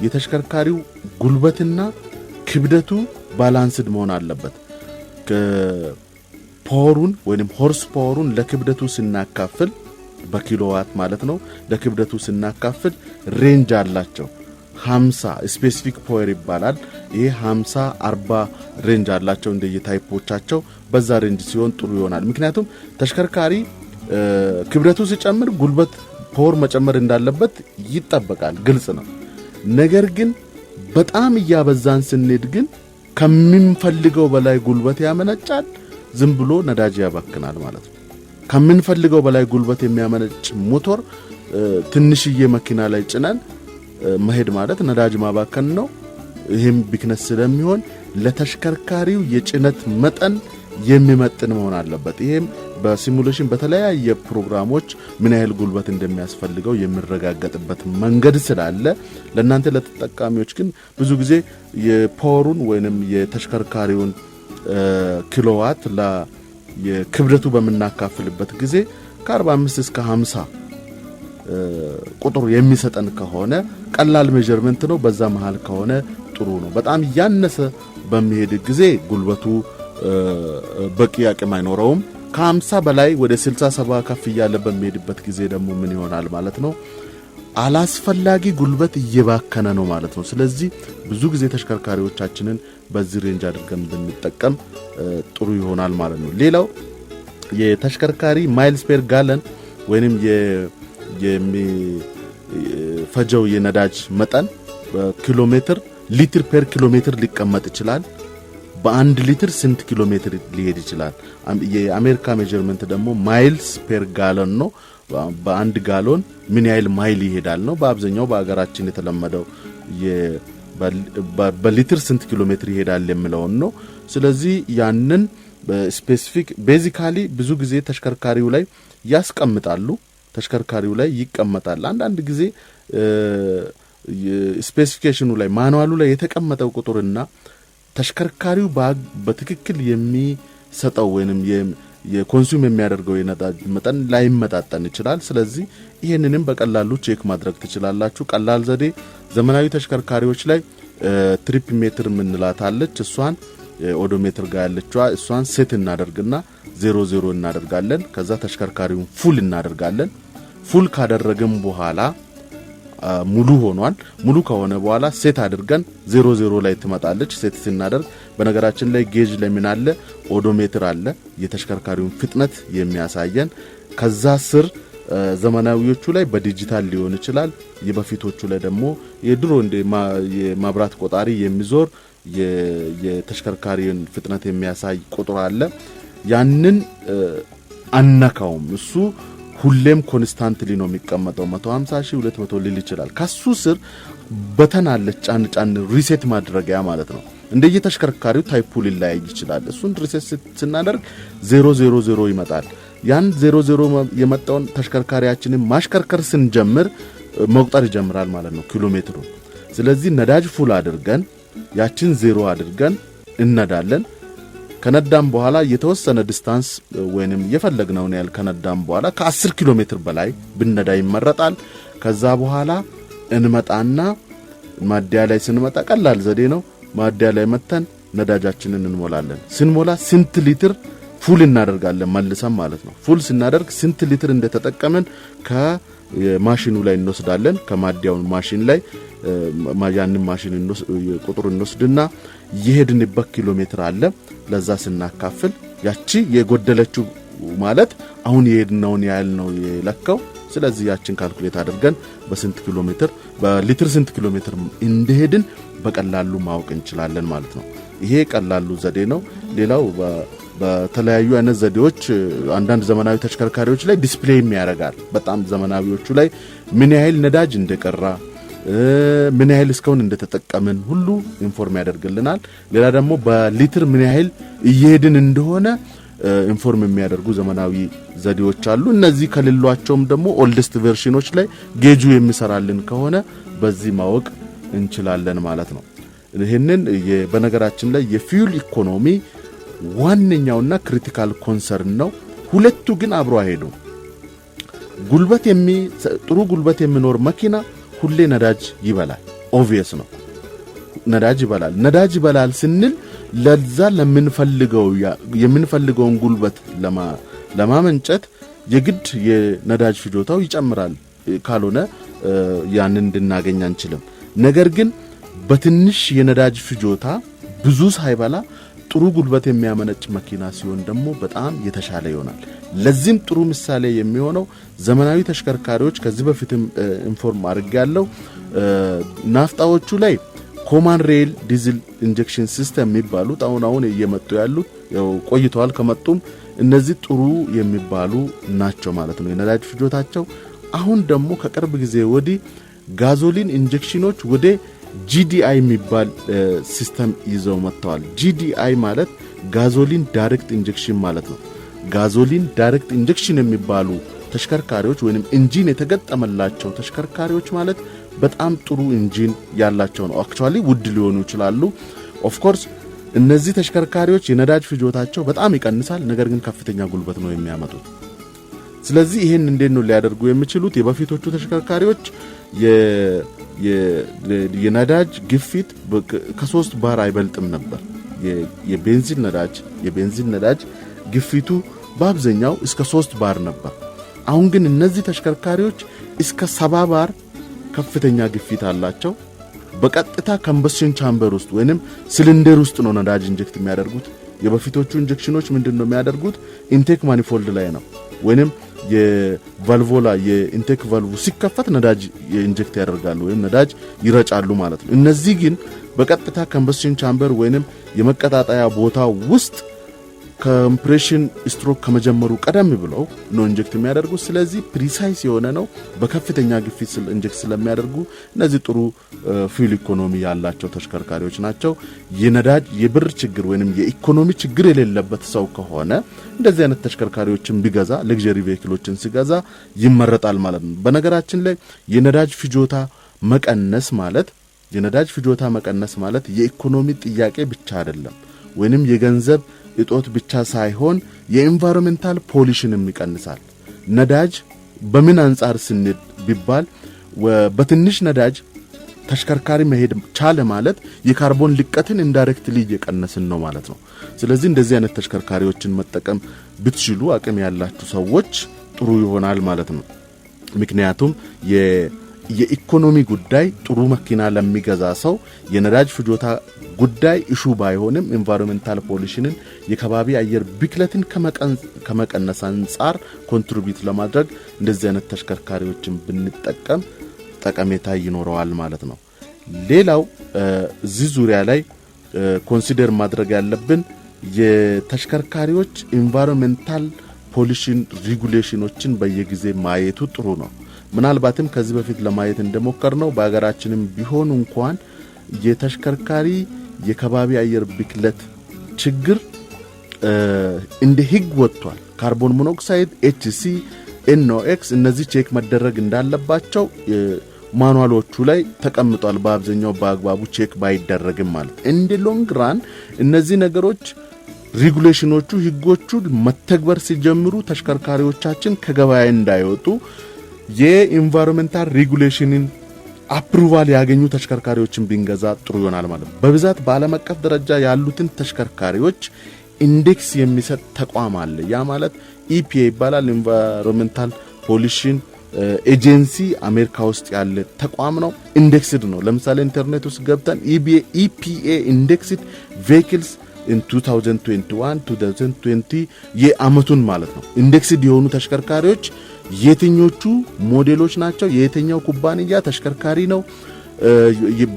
የተሽከርካሪው ጉልበትና ክብደቱ ባላንስድ መሆን አለበት። ፓወሩን ወይንም ሆርስ ፓወሩን ለክብደቱ ስናካፍል በኪሎዋት ማለት ነው ለክብደቱ ስናካፍል ሬንጅ አላቸው 50 ስፔሲፊክ ፓወር ይባላል። ይሄ 50 40 ሬንጅ አላቸው እንደየታይፖቻቸው በዛ ሬንጅ ሲሆን ጥሩ ይሆናል። ምክንያቱም ተሽከርካሪ ክብደቱ ሲጨምር ጉልበት ፓወር መጨመር እንዳለበት ይጠበቃል፣ ግልጽ ነው። ነገር ግን በጣም እያበዛን ስንሄድ ግን ከምንፈልገው በላይ ጉልበት ያመነጫል፣ ዝም ብሎ ነዳጅ ያባክናል ማለት ነው። ከምንፈልገው በላይ ጉልበት የሚያመነጭ ሞተር ትንሽዬ መኪና ላይ ጭነን መሄድ ማለት ነዳጅ ማባከን ነው። ይሄም ቢክነስ ስለሚሆን ለተሽከርካሪው የጭነት መጠን የሚመጥን መሆን አለበት። ይሄም በሲሙሌሽን በተለያየ ፕሮግራሞች ምን ያህል ጉልበት እንደሚያስፈልገው የሚረጋገጥበት መንገድ ስላለ ለእናንተ ለተጠቃሚዎች ግን ብዙ ጊዜ የፓወሩን ወይንም የተሽከርካሪውን ኪሎዋት የክብደቱ በመናካፍልበት ጊዜ ከ45 እስከ 50 ቁጥር የሚሰጠን ከሆነ ቀላል ሜዠርመንት ነው። በዛ መሃል ከሆነ ጥሩ ነው። በጣም ያነሰ በሚሄድ ጊዜ ጉልበቱ በቂ አቅም አይኖረውም። ከ50 በላይ ወደ 60 70 ከፍ ያለ በሚሄድበት ጊዜ ደግሞ ምን ይሆናል ማለት ነው? አላስፈላጊ ጉልበት እየባከነ ነው ማለት ነው። ስለዚህ ብዙ ጊዜ ተሽከርካሪዎቻችንን በዚህ ሬንጅ አድርገን ብንጠቀም ጥሩ ይሆናል ማለት ነው። ሌላው የተሽከርካሪ ማይልስ ፐር ጋለን ወይንም የሚፈጀው የነዳጅ መጠን በኪሎ ሜትር ሊትር ፐር ኪሎ ሜትር ሊቀመጥ ይችላል። በአንድ ሊትር ስንት ኪሎ ሜትር ሊሄድ ይችላል? የአሜሪካ ሜዠርመንት ደግሞ ማይልስ ፐር ጋለን ነው። በአንድ ጋሎን ምን ያህል ማይል ይሄዳል ነው። በአብዛኛው በአገራችን የተለመደው በሊትር ስንት ኪሎ ሜትር ይሄዳል የሚለው ነው። ስለዚህ ያንን በስፔሲፊክ ቤዚካሊ ብዙ ጊዜ ተሽከርካሪው ላይ ያስቀምጣሉ፣ ተሽከርካሪው ላይ ይቀመጣል። አንዳንድ ጊዜ ስፔሲፊኬሽኑ ላይ ማኑዋሉ ላይ የተቀመጠው ቁጥርና ተሽከርካሪው በትክክል የሚሰጠው ወይንም የኮንሱም የሚያደርገው የነዳጅ መጠን ላይመጣጠን ይችላል። ስለዚህ ይሄንንም በቀላሉ ቼክ ማድረግ ትችላላችሁ። ቀላል ዘዴ ዘመናዊ ተሽከርካሪዎች ላይ ትሪፕ ሜትር ምንላታለች። እሷን ኦዶሜትር ጋር ያለችዋ እሷን ሴት እናደርግና 00 እናደርጋለን። ከዛ ተሽከርካሪውን ፉል እናደርጋለን። ፉል ካደረግን በኋላ ሙሉ ሆኗል። ሙሉ ከሆነ በኋላ ሴት አድርገን 00 ላይ ትመጣለች። ሴት ስናደርግ በነገራችን ላይ ጌጅ ለምን አለ? ኦዶሜትር አለ፣ የተሽከርካሪውን ፍጥነት የሚያሳየን። ከዛ ስር ዘመናዊዎቹ ላይ በዲጂታል ሊሆን ይችላል። የበፊቶቹ ላይ ደግሞ የድሮ እንደ የማብራት ቆጣሪ የሚዞር የተሽከርካሪውን ፍጥነት የሚያሳይ ቁጥር አለ። ያንን አናካውም። እሱ ሁሌም ኮንስታንትሊ ነው የሚቀመጠው። 150 ሺህ 200 ሊል ይችላል። ከሱ ስር በተን አለ፣ ጫን ሪሴት ማድረጊያ ማለት ነው። እንደየተሽከርካሪው ታይፑ ሊለያይ ይችላል። እሱን ሪሴት ስናደርግ 000 ይመጣል። ያን 00 የመጣውን ተሽከርካሪያችንን ማሽከርከር ስንጀምር መቁጠር ይጀምራል ማለት ነው ኪሎ ሜትሩ። ስለዚህ ነዳጅ ፉል አድርገን ያችን 0 አድርገን እነዳለን። ከነዳም በኋላ የተወሰነ ዲስታንስ ወይንም የፈለግነውን ያህል ከነዳም በኋላ ከ10 ኪሎ ሜትር በላይ ብንነዳ ይመረጣል። ከዛ በኋላ እንመጣና ማዲያ ላይ ስንመጣ ቀላል ዘዴ ነው። ማዲያ ላይ መተን ነዳጃችንን እንሞላለን። ስንሞላ ስንት ሊትር ፉል እናደርጋለን መልሰን ማለት ነው። ፉል ስናደርግ ስንት ሊትር እንደተጠቀመን ከማሽኑ ላይ እንወስዳለን። ከማዲያው ማሽን ላይ ያንን ማሽን ቁጥር እንወስድና የሄድንበት ኪሎ ሜትር አለ። ለዛ ስናካፍል ያቺ የጎደለችው ማለት አሁን የሄድነውን ያህል ነው የለካው ስለዚህ ያችን ካልኩሌት አድርገን በስንት ኪሎ ሜትር በሊትር ስንት ኪሎ ሜትር እንደሄድን በቀላሉ ማወቅ እንችላለን ማለት ነው ይሄ ቀላሉ ዘዴ ነው ሌላው በተለያዩ አይነት ዘዴዎች አንዳንድ ዘመናዊ ተሽከርካሪዎች ላይ ዲስፕሌይ የሚያደርጋል በጣም ዘመናዊዎቹ ላይ ምን ያህል ነዳጅ እንደቀራ ምን ያህል እስካሁን እንደተጠቀምን ሁሉ ኢንፎርም ያደርግልናል ሌላ ደግሞ በሊትር ምን ያህል እየሄድን እንደሆነ ኢንፎርም የሚያደርጉ ዘመናዊ ዘዴዎች አሉ እነዚህ ከሌሏቸውም ደግሞ ኦልድስት ቨርሽኖች ላይ ጌጁ የሚሰራልን ከሆነ በዚህ ማወቅ እንችላለን ማለት ነው ይሄንን በነገራችን ላይ የፊውል ኢኮኖሚ ዋንኛውና ክሪቲካል ኮንሰርን ነው ሁለቱ ግን አብሮ አይሄዱ ጥሩ ጉልበት የሚኖር መኪና ሁሌ ነዳጅ ይበላል ኦብቪየስ ነው ነዳጅ ይበላል ስንል ለዛ የምንፈልገውን ጉልበት ለማመንጨት የግድ የነዳጅ ፍጆታው ይጨምራል ካልሆነ ያንን እንድናገኝ አንችልም ነገር ግን በትንሽ የነዳጅ ፍጆታ ብዙ ሳይበላ ጥሩ ጉልበት የሚያመነጭ መኪና ሲሆን ደግሞ በጣም የተሻለ ይሆናል ለዚህም ጥሩ ምሳሌ የሚሆነው ዘመናዊ ተሽከርካሪዎች ከዚህ በፊትም ኢንፎርም አድርጌያለሁ ናፍጣዎቹ ላይ ኮማን ሬል ዲዝል ኢንጀክሽን ሲስተም የሚባሉት አሁን እየመጡ ያሉት ያው ቆይተዋል ከመጡም እነዚህ ጥሩ የሚባሉ ናቸው ማለት ነው የነዳጅ ፍጆታቸው አሁን ደግሞ ከቅርብ ጊዜ ወዲህ ጋዞሊን ኢንጀክሽኖች ወደ GDI የሚባል ሲስተም ይዘው መጥተዋል GDI ማለት ጋዞሊን ዳይሬክት ኢንጀክሽን ማለት ነው ጋዞሊን ዳይሬክት ኢንጀክሽን የሚባሉ ተሽከርካሪዎች ወይንም ኢንጂን የተገጠመላቸው ተሽከርካሪዎች ማለት በጣም ጥሩ ኢንጂን ያላቸው ነው አክቹአሊ ውድ ሊሆኑ ይችላሉ ኦፍ ኮርስ እነዚህ ተሽከርካሪዎች የነዳጅ ፍጆታቸው በጣም ይቀንሳል ነገር ግን ከፍተኛ ጉልበት ነው የሚያመጡት ስለዚህ ይሄን እንዴት ነው ሊያደርጉ የሚችሉት የበፊቶቹ ተሽከርካሪዎች የነዳጅ ግፊት ከ3 ባር አይበልጥም ነበር የቤንዚን ነዳጅ ግፊቱ በአብዛኛው እስከ 3 ባር ነበር አሁን ግን እነዚህ ተሽከርካሪዎች እስከ 70 ባር ከፍተኛ ግፊት አላቸው በቀጥታ ኮምበስሽን ቻምበር ውስጥ ወይንም ሲሊንደር ውስጥ ነው ነዳጅ ኢንጀክት የሚያደርጉት የበፊቶቹ ኢንጀክሽኖች ምንድነው የሚያደርጉት ኢንቴክ ማኒፎልድ ላይ ነው ወይንም የቫልቮላ የኢንቴክ ቫልቭ ሲከፈት ነዳጅ ኢንጀክት ያደርጋሉ ወይንም ነዳጅ ይረጫሉ ማለት ነው እነዚህ ግን በቀጥታ ኮምበስሽን ቻምበር ወይንም የመቀጣጣያ ቦታ ውስጥ ኮምፕሬሽን ስትሮክ ከመጀመሩ ቀደም ብለው ነው ኢንጀክት የሚያደርጉ ስለዚህ ፕሪሳይስ የሆነ ነው በከፍተኛ ግፊት ኢንጀክት ስለሚያደርጉ እነዚህ ጥሩ ፊውል ኢኮኖሚ ያላቸው ተሽከርካሪዎች ናቸው የነዳጅ የብር ችግር ወይንም የኢኮኖሚ ችግር የሌለበት ሰው ከሆነ እንደዚህ አይነት ተሽከርካሪዎችን ቢገዛ ለግዠሪ ቬሂክሎችን ሲገዛ ይመረጣል ማለት ነው በነገራችን ላይ የነዳጅ ፍጆታ መቀነስ ማለት የኢኮኖሚ ጥያቄ ብቻ አይደለም ወይንም የገንዘብ እጦት ብቻ ሳይሆን የኢንቫይሮንመንታል ፖሊሽንም ይቀንሳል ነዳጅ በምን አንፃር ስንል ቢባል በትንሽ ነዳጅ ተሽከርካሪ መሄድ ቻለ ማለት የካርቦን ልቀትን ኢንዳይሬክትሊ እየቀነስን ነው ማለት ነው ስለዚህ እንደዚህ አይነት ተሽከርካሪዎችን መጠቀም ብትችሉ አቅም ያላችሁ ሰዎች ጥሩ ይሆናል ማለት ነው ምክንያቱም የኢኮኖሚ ጉዳይ ጥሩ መኪና ለሚገዛ ሰው የነዳጅ ፍጆታ ጉዳይ ኢሹ ባይሆንም ኢንቫይሮንመንታል ፖሊሽንን የከባቢ አየር ብክለትን ከመቀነስ አንፃር ኮንትሪቢዩት ለማድረግ እንደዚህ አይነት ተሽከርካሪዎችን ብንጠቀም ጠቀሜታ ይኖረዋል ማለት ነው ሌላው እዚህ ዙሪያ ላይ ኮንሲደር ማድረግ ያለብን የተሽከርካሪዎች ኢንቫይሮንመንታል ፖሊሽን ሬጉሌሽኖችን በየጊዜ ማየቱ ጥሩ ነው ምናልባትም ከዚህ በፊት ለማየት እንደሞከርነው በአገራችንም ቢሆን እንኳን የተሽከርካሪ የከባቢ አየር ብክለት ችግር እንደ ህግ ወጥቷል ካርቦን ሞኖክሳይድ HC NOx እነዚህ ቼክ መደረግ እንዳለባቸው ማኑዋሎቹ ላይ ተቀምጧል በአብዛኛው በአግባቡ ቼክ ባይደረግም ማለት እንደ ሎንግ ራን እነዚህ ነገሮች ሬጉሌሽኖቹ ህጎቹ መተግበር ሲጀምሩ ተሽከርካሪዎቻችን ከገበያ እንዳይወጡ የኢንቫይሮንመንታል ሬጉሌሽንን አፕሩቫል ያገኙ ተሽከርካሪዎችን ቢንገዛ ጥሩ ይሆናል ማለት ነው በብዛት በዓለም አቀፍ ደረጃ ያሉትን ተሽከርካሪዎች ኢንዴክስ የሚሰጥ ተቋም አለ ያ ማለት EPA ይባላል ኢንቫይሮንመንታል ፖሊሽን ኤጀንሲ አሜሪካ ውስጥ ያለ ተቋም ነው ኢንዴክስድ ነው ለምሳሌ ኢንተርኔት ውስጥ ገብተን EPA ኢንዴክስድ ቬሂክልስ in 2021 2020 የአመቱን ማለት ነው ኢንዴክስድ የሆኑ ተሽከርካሪዎች የትኞቹ ሞዴሎች ናቸው የየትኛው ኩባንያ ተሽከርካሪ ነው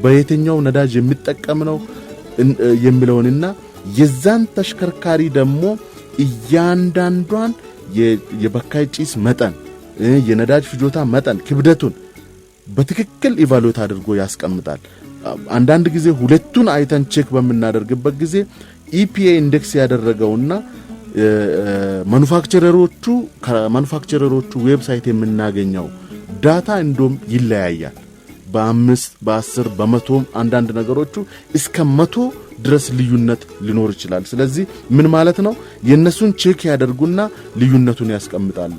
በየትኛው ነዳጅ የሚጠቀም ነው የሚለውንና የዛን ተሽከርካሪ ደግሞ እያንዳንዷን የበካይ ጭስ መጠን የነዳጅ ፍጆታ መጠን ክብደቱን በትክክል ኢቫሉዌት አድርጎ ያስቀምጣል አንዳንድ ጊዜ ሁለቱን አይተን ቼክ በመናደርግበት ጊዜ ኢፒኤ ኢንዴክስ ያደረገውና ማኑፋክቸረሮቹ ዌብሳይት የምናገኘው ዳታ እንደም ይለያያል በ5 በ10 በ100 አንዳንድ ነገሮቹ እስከ 100 ድረስ ልዩነት ሊኖር ይችላል ስለዚህ ምን ማለት ነው የነሱን ቼክ ያደርጉና ልዩነቱን ያስቀምጣሉ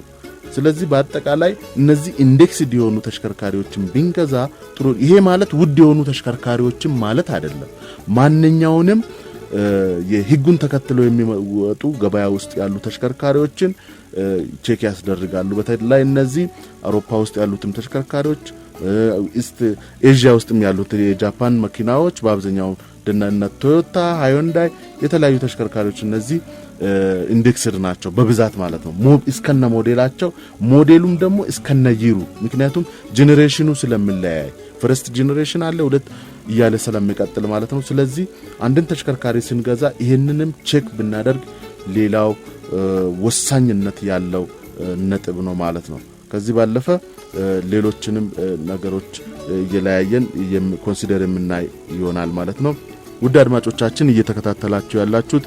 ስለዚህ በአጠቃላይ እነዚህ ኢንዴክስድ የሆኑ ተሽከርካሪዎችን ቢንገዛ ጥሩ ይሄ ማለት ውድ የሆኑ ተሽከርካሪዎችን ማለት አይደለም ማንኛውንም የህጉን ተከትለው የሚወጡ ገበያ ውስጥ ያሉ ተሽከርካሪዎችን ቼክ ያስደርጋሉ በተለይ እነዚህ አውሮፓ ውስጥ ያሉትም ተሽከርካሪዎች ኤዥያ ውስጥም ያሉት የጃፓን መኪናዎች በአብዛኛው ደነነ ቶዮታ ሃይንዳይ የተለያዩ ተሽከርካሪዎች እነዚህ ኢንዴክስድ ናቸው በብዛት ማለት ነው እስከነ ሞዴላቸው ሞዴሉም ደግሞ እስከነ ይሩ ምክንያቱም ጄኔሬሽኑ ስለምለያይ ፈርስት ጄኔሬሽን አለ ሁለት ይያለ ስለሚቀጥል ማለት ነው ስለዚህ አንድን ተሽከርካሪ ስንገዛ ይሄንንም ቼክ ብናደርግ ሌላው ወሳኝነት ያለው ነጥብ ነው ማለት ነው ከዚህ ባለፈ ሌሎችንም ነገሮች የለያየን ኮንሲደር የምናይ ይሆናል ማለት ነው ውድ አድማጮቻችን እየተከታተላችሁ ያላችሁት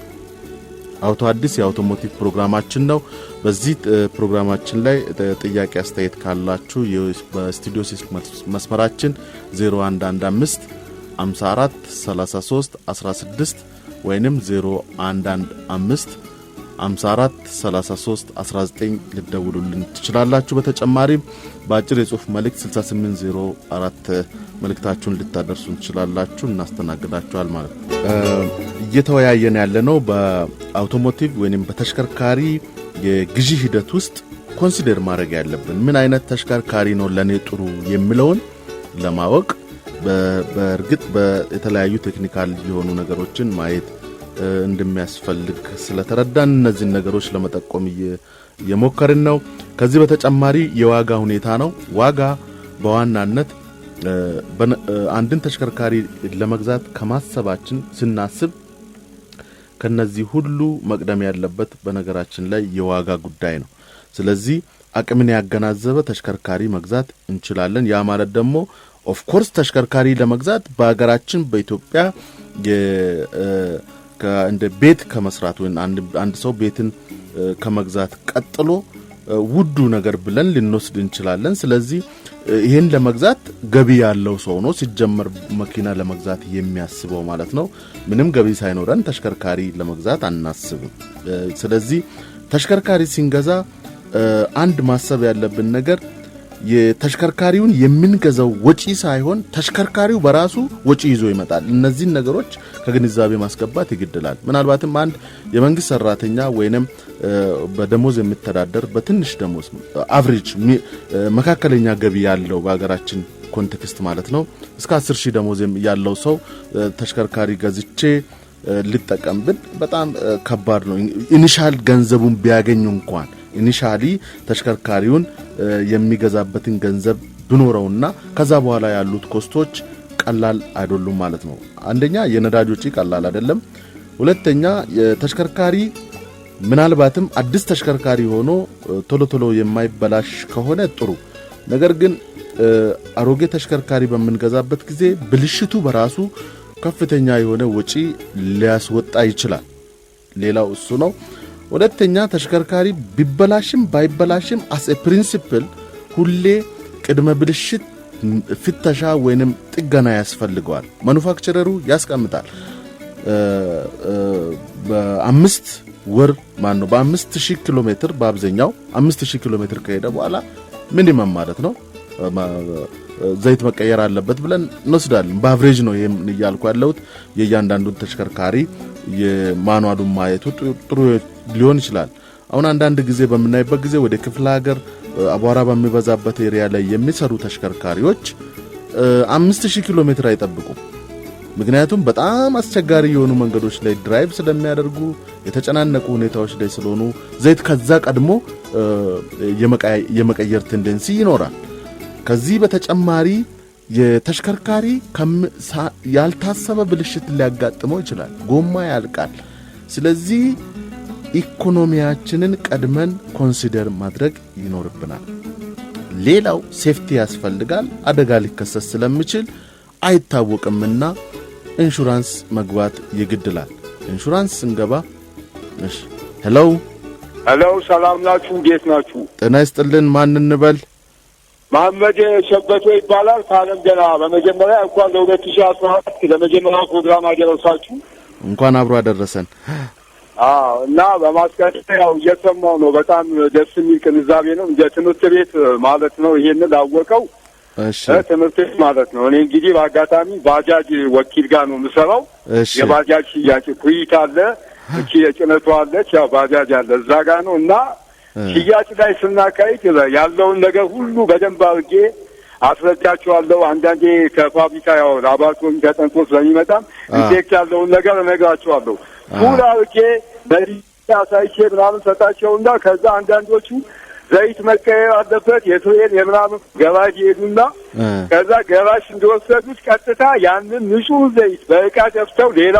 አውቶ አዲስ የአውቶሞቲቭ ፕሮግራማችን ነው በዚህ ፕሮግራማችን ላይ ጥያቄ አስተያየት ካላችሁ በስቱዲዮ ስልክ መስመራችን 0115 54 33 16 ወይንም 0115 54 33 19 ልደውሉልን ትችላላችሁ በተጨማሪም በአጭር የጽሁፍ መልእክት 6804 መልእክታችሁን ልታደርሱን ትችላላችሁ እናስተናግዳችኋል ማለት ነው እየተወያየን ያለነው በአውቶሞቲቭ ወይንም በተሽከርካሪ የግዢ ሂደት ውስጥ ኮንሲደር ማድረግ ያለብን ምን አይነት ተሽከርካሪ ነው ለኔ ጥሩ የሚለውን ለማወቅ በእርግጥ በተለያዩ ቴክኒካል የሆኑ ነገሮችን ማየት እንደሚያስፈልግ ስለተረዳን እነዚህ ነገሮች ለመጠቆም የሞከርን ነው ከዚህ በተጨማሪ የዋጋ ሁኔታ ነው ዋጋ በዋናነት አንድን ተሽከርካሪ ለመግዛት ከማሰባችን ስናስብ ከነዚህ ሁሉ መቅደም ያለበት በነገራችን ላይ የዋጋ ጉዳይ ነው ስለዚህ አቅምን ያገናዘበ ተሽከርካሪ መግዛት እንችላለን ያ ማለት ደግሞ ኦፍ ኮርስ ተሽከርካሪ ለመግዛት በአገራችን በኢትዮጵያ ከእንደ ቤት ከመስራት ወይ አንድ ሰው ቤትን ከመግዛት ቀጥሎ ውዱ ነገር ብለን ልንወስድ እንችላለን ስለዚህ ይሄን ለመግዛት ገቢ ያለው ሰው ነው ሲጀመር መኪና ለመግዛት የሚያስበው ማለት ነው ምንም ገቢ ሳይኖረን ተሽከርካሪ ለመግዛት አናስብም ስለዚህ ተሽከርካሪ ሲንገዛ አንድ ማሰብ ያለብን ነገር የተሽከርካሪውን የምንገዛው ወጪ ሳይሆን ተሽከርካሪው በራሱ ወጪ ይዞ ይመጣል እነዚህ ነገሮች ከግንዛቤ ማስገባት ይግድላል ምናልባትም አንድ የመንግስት ሰራተኛ ወይንም በደሞዝ የሚተዳደር በትንሽ ደሞዝ አቨሬጅ መካከለኛ ገቢ ያለው በአገራችን ኮንቴክስት ማለት ነው እስከ 10000 ደሞዝ ያለው ሰው ተሽከርካሪ ገዝቼ ልጠቀም ብል በጣም ከባድ ነው ኢኒሻል ገንዘቡን ቢያገኙ እንኳን ኢኒሻሊ ተሽከርካሪውን የሚገዛበትን ገንዘብ ብኖረውና ከዛ በኋላ ያሉት ኮስቶች ቀላል አይደሉም ማለት ነው አንደኛ የነዳጅ ወጪ ቀላል አይደለም ሁለተኛ የተሽከርካሪ ምናልባትም አዲስ ተሽከርካሪ ሆኖ ቶሎ የማይበላሽ ከሆነ ጥሩ ነገር ግን አሮጌ ተሽከርካሪ በመንገዛበት ጊዜ ብልሽቱ በራሱ ከፍተኛ የሆነ ወጪ ሊያስወጣ ይችላል ሌላው እሱ ነው ሁለተኛ ተሽከርካሪ ቢበላሽም ባይበላሽም as a principle ሁሌ ቅድመ ብልሽት ፍተሻ ወይንም ጥገና ያስፈልገዋል ማኑፋክቸረሩ ያስቀምጣል በ5 ወር ማነው በ5000 ኪሎ ሜትር በአብዛኛው 5000 ኪሎ ሜትር ከሄደ በኋላ ሚኒመም ማለት ነው ዘይት መቀየር አለበት ብለን እንወስዳለን በአቨሬጅ ነው ይያልኩ ያለውት የእያንዳንዱ ተሽከርካሪ የማኑዋሉን ማየቱ ጥሩ ሊሆን ይችላል አሁን አንዳንድ ጊዜ በመናይበት ጊዜ ወደ ክፍለ ሀገር አቧራ በሚበዛበት ኤሪያ ላይ የሚሰሩ ተሽከርካሪዎች 5000 ኪሎ ሜትር አይጠብቁም ምክንያቱም በጣም አስቸጋሪ የሆኑ መንገዶች ላይ ድራይቭ ስለሚያደርጉ የተጨናነቁ ሁኔታዎች ላይ ስለሆኑ ዘይት ከዛ ቀድሞ የመቀየር ቴንደንሲ ይኖራል። ከዚህ በተጨማሪ የተሽከርካሪ ያልታሰበ ብልሽት ሊያጋጥመው ይችላል። ጎማ ያልቃል። ስለዚህ ኢኮኖሚያችንን ቀድመን ኮንሲደር ማድረግ ይኖርብናል። ሌላው ሴፍቲ ያስፈልጋል። አደጋ ሊከሰት ስለሚችል አይታወቅምና ኢንሹራንስ መግባት ይግድላል። ኢንሹራንስ እንገባ። እሺ ሄሎ ሰላም ናችሁ? እንዴት ናችሁ? ጤና ይስጥልን። ማን እንበል? መሐመድ ሸበቶ ይባላል ካለም ገና። በመጀመሪያ እንኳን ለ2014 ለመጀመሪያው ፕሮግራም አደረሳችሁ። እንኳን አብሮ አደረሰን። እና በማስቀደም ያው እየሰማው ነው። በጣም ደስ የሚል ግንዛቤ ነው። እንደ ትምህርት ቤት ማለት ነው። ይሄንን ላወቀው ትምህርት ቤት ማለት ነው። እኔ እንግዲህ በአጋጣሚ ባጃጅ ወኪል ጋር ነው የምሰራው። የባጃጅ ሽያጭ ኩይት አለ፣ እቺ የጭነቱ አለች፣ ያው ባጃጅ አለ እዛ ጋር ነው። እና ሽያጭ ላይ ስናካሂድ ያለውን ነገር ሁሉ በደንብ አድርጌ አስረዳቸዋለሁ። አንዳንዴ ከፋብሪካ ያው ላባቶሪ ተጠንቶ ስለሚመጣም ኢንቴክት ያለውን ነገር እነግራቸዋለሁ። ፉል አድርጌ በሪታ ሳይቼ ምናምን ሰጣቸውና ከዛ አንዳንዶቹ ዘይት መቀየር አለበት የትሬን የምናምን ገባጅ ይሄዱና ከዛ ገባሽ እንደወሰዱት ቀጥታ ያንን ንጹህ ዘይት በእቃ ደፍተው ሌላ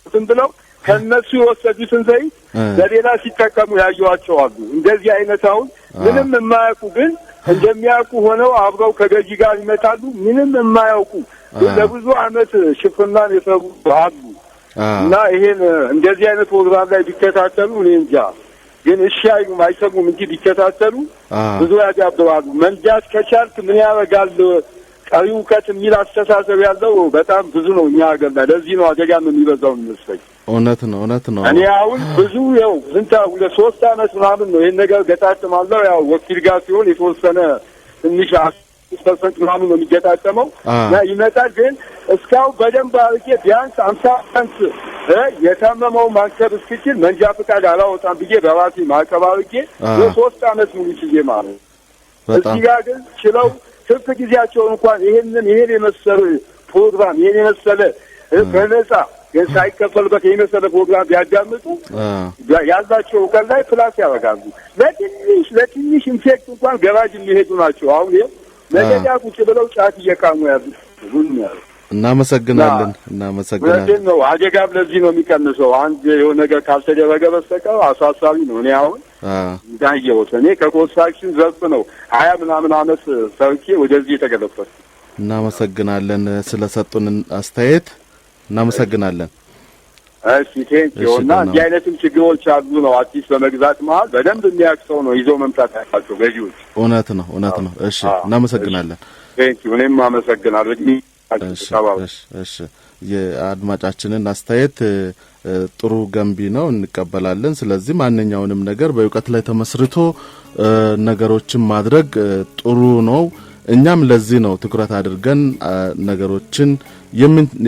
እንትን ብለው ከነሱ የወሰዱትን ዘይት ለሌላ ሲጠቀሙ ያዩዋቸው አሉ። እንደዚህ አይነት አሁን ምንም የማያውቁ ግን እንደሚያውቁ ሆነው አብረው ከገዢ ጋር ይመጣሉ። ምንም የማያውቁ ለብዙ ዓመት ሽፍናን የሰሩ አሉ። እና ይሄን እንደዚህ አይነት ፕሮግራም ላይ ቢከታተሉ እኔ እንጃ ግን እሺ አይሰሙም እንጂ ቢከታተሉ ብዙ ያጋብራሉ። መንጃት ከቻልክ ምን ያረጋል ቀሪው እውቀት የሚል አስተሳሰብ ያለው በጣም ብዙ ነው እኛ ሀገር ላይ። ለዚህ ነው አደጋም የሚበዛው የሚመስለኝ። እውነት ነው። እኔ አሁን ብዙ ያው ስንት 2-3 ዓመት ምናምን ነው ይሄን ነገር ገጣጥማለሁ። ያው ወኪል ጋር ሲሆን የተወሰነ ትንሽ 5% ምናምን ነው የሚገጣጠመው እና ይመጣል። ግን እስካሁን በደንብ አድርጌ ቢያንስ 50% የታመመው ማንከብ እስክችል መንጃ ፈቃድ አላወጣም ብዬ በራሴ ማዕቀብ አድርጌ የ3 ዓመት ሙሉ ችዬ ማለት እዚህ ጋር ግን ችለው ትርፍ ጊዜያቸውን እንኳን ይሄን የመሰለ ፕሮግራም ይሄን የመሰለ በነጻ ሳይከፈልበት የመሰለ ፕሮግራም ቢያዳምጡ ያላቸው እውቀት ላይ ፕላስ ያደርጋሉ። ለትንሽ ኢንፌክት እንኳን ገራጅ የሚሄዱ ናቸው። አሁን ይሄ ለገዳ ቁጭ ብለው ጫት እየቃሙ ያሉት ሁሉ ነው። እናመሰግናለን። ነው አደጋም ለዚህ ነው የሚቀንሰው። አንድ የሆነ ነገር ካልተደረገ በስተቀር አሳሳቢ ነው። እኔ አሁን እንዳየሁት እኔ ከኮንስትራክሽን ዘርፍ ነው 20 ምናምን ዓመት ሰርቼ ወደዚህ የተገለጽኩት። እናመሰግናለን ስለሰጡን አስተያየት እናመሰግናለን። እሺ ቴንኪው። እና እንዲህ አይነትም ችግሮች አሉ ነው አዲስ በመግዛት መሀል በደንብ የሚያክሰው ነው ይዞ መምጣት ያላቸው ገዢዎች። እውነት ነው። እሺ እናመሰግናለን። ቴንኪው። እኔም አመሰግናለሁ። እሺ የአድማጫችንን አስተያየት ጥሩ ገንቢ ነው እንቀበላለን። ስለዚህ ማንኛውንም ነገር በእውቀት ላይ ተመስርቶ ነገሮችን ማድረግ ጥሩ ነው። እኛም ለዚህ ነው ትኩረት አድርገን ነገሮችን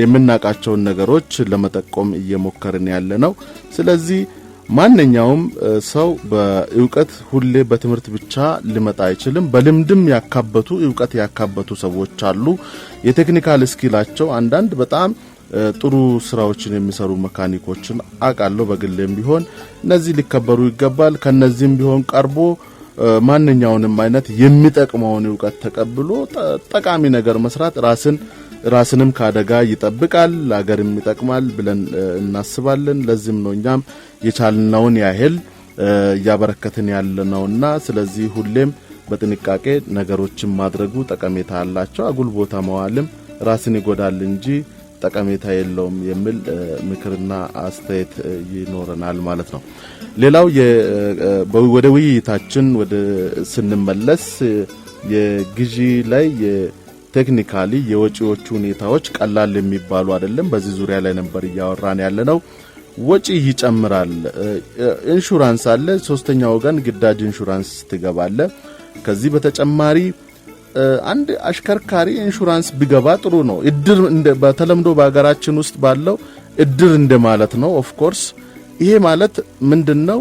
የምናቃቸውን ነገሮች ለመጠቆም እየሞከርን ያለ ነው። ስለዚህ ማንኛውም ሰው በእውቀት ሁሌ በትምህርት ብቻ ሊመጣ አይችልም። በልምድም ያካበቱ እውቀት ያካበቱ ሰዎች አሉ። የቴክኒካል ስኪላቸው አንዳንድ በጣም ጥሩ ስራዎችን የሚሰሩ መካኒኮችን አቃለው በግሌም ቢሆን እነዚህ ሊከበሩ ይገባል። ከነዚህም ቢሆን ቀርቦ ማንኛውንም አይነት የሚጠቅመውን እውቀት ተቀብሎ ጠቃሚ ነገር መስራት ራስንም ካደጋ ይጠብቃል፣ ለሀገርም ይጠቅማል ብለን እናስባለን። ለዚህም ነው እኛም የቻልነውን ያህል ያበረከትን ያለነውና ስለዚህ ሁሌም በጥንቃቄ ነገሮችን ማድረጉ ጠቀሜታ አላቸው። አጉል ቦታ መዋልም ራስን ይጎዳል እንጂ ጠቀሜታ የለውም የሚል ምክርና አስተያየት ይኖረናል ማለት ነው። ሌላው ወደ ውይይታችን ወደ ስንመለስ የግዢ ላይ ቴክኒካሊ የወጪዎቹ ሁኔታዎች ቀላል የሚባሉ አይደለም። በዚህ ዙሪያ ላይ ነበር ያወራን ያለነው። ወጪ ይጨምራል። ኢንሹራንስ አለ፣ ሶስተኛ ወገን ግዳጅ ኢንሹራንስ ትገባለ። ከዚህ በተጨማሪ አንድ አሽከርካሪ ኢንሹራንስ ቢገባ ጥሩ ነው። እድር በተለምዶ በአገራችን ውስጥ ባለው እድር እንደማለት ነው። ኦፍ ኮርስ ይሄ ማለት ምንድነው?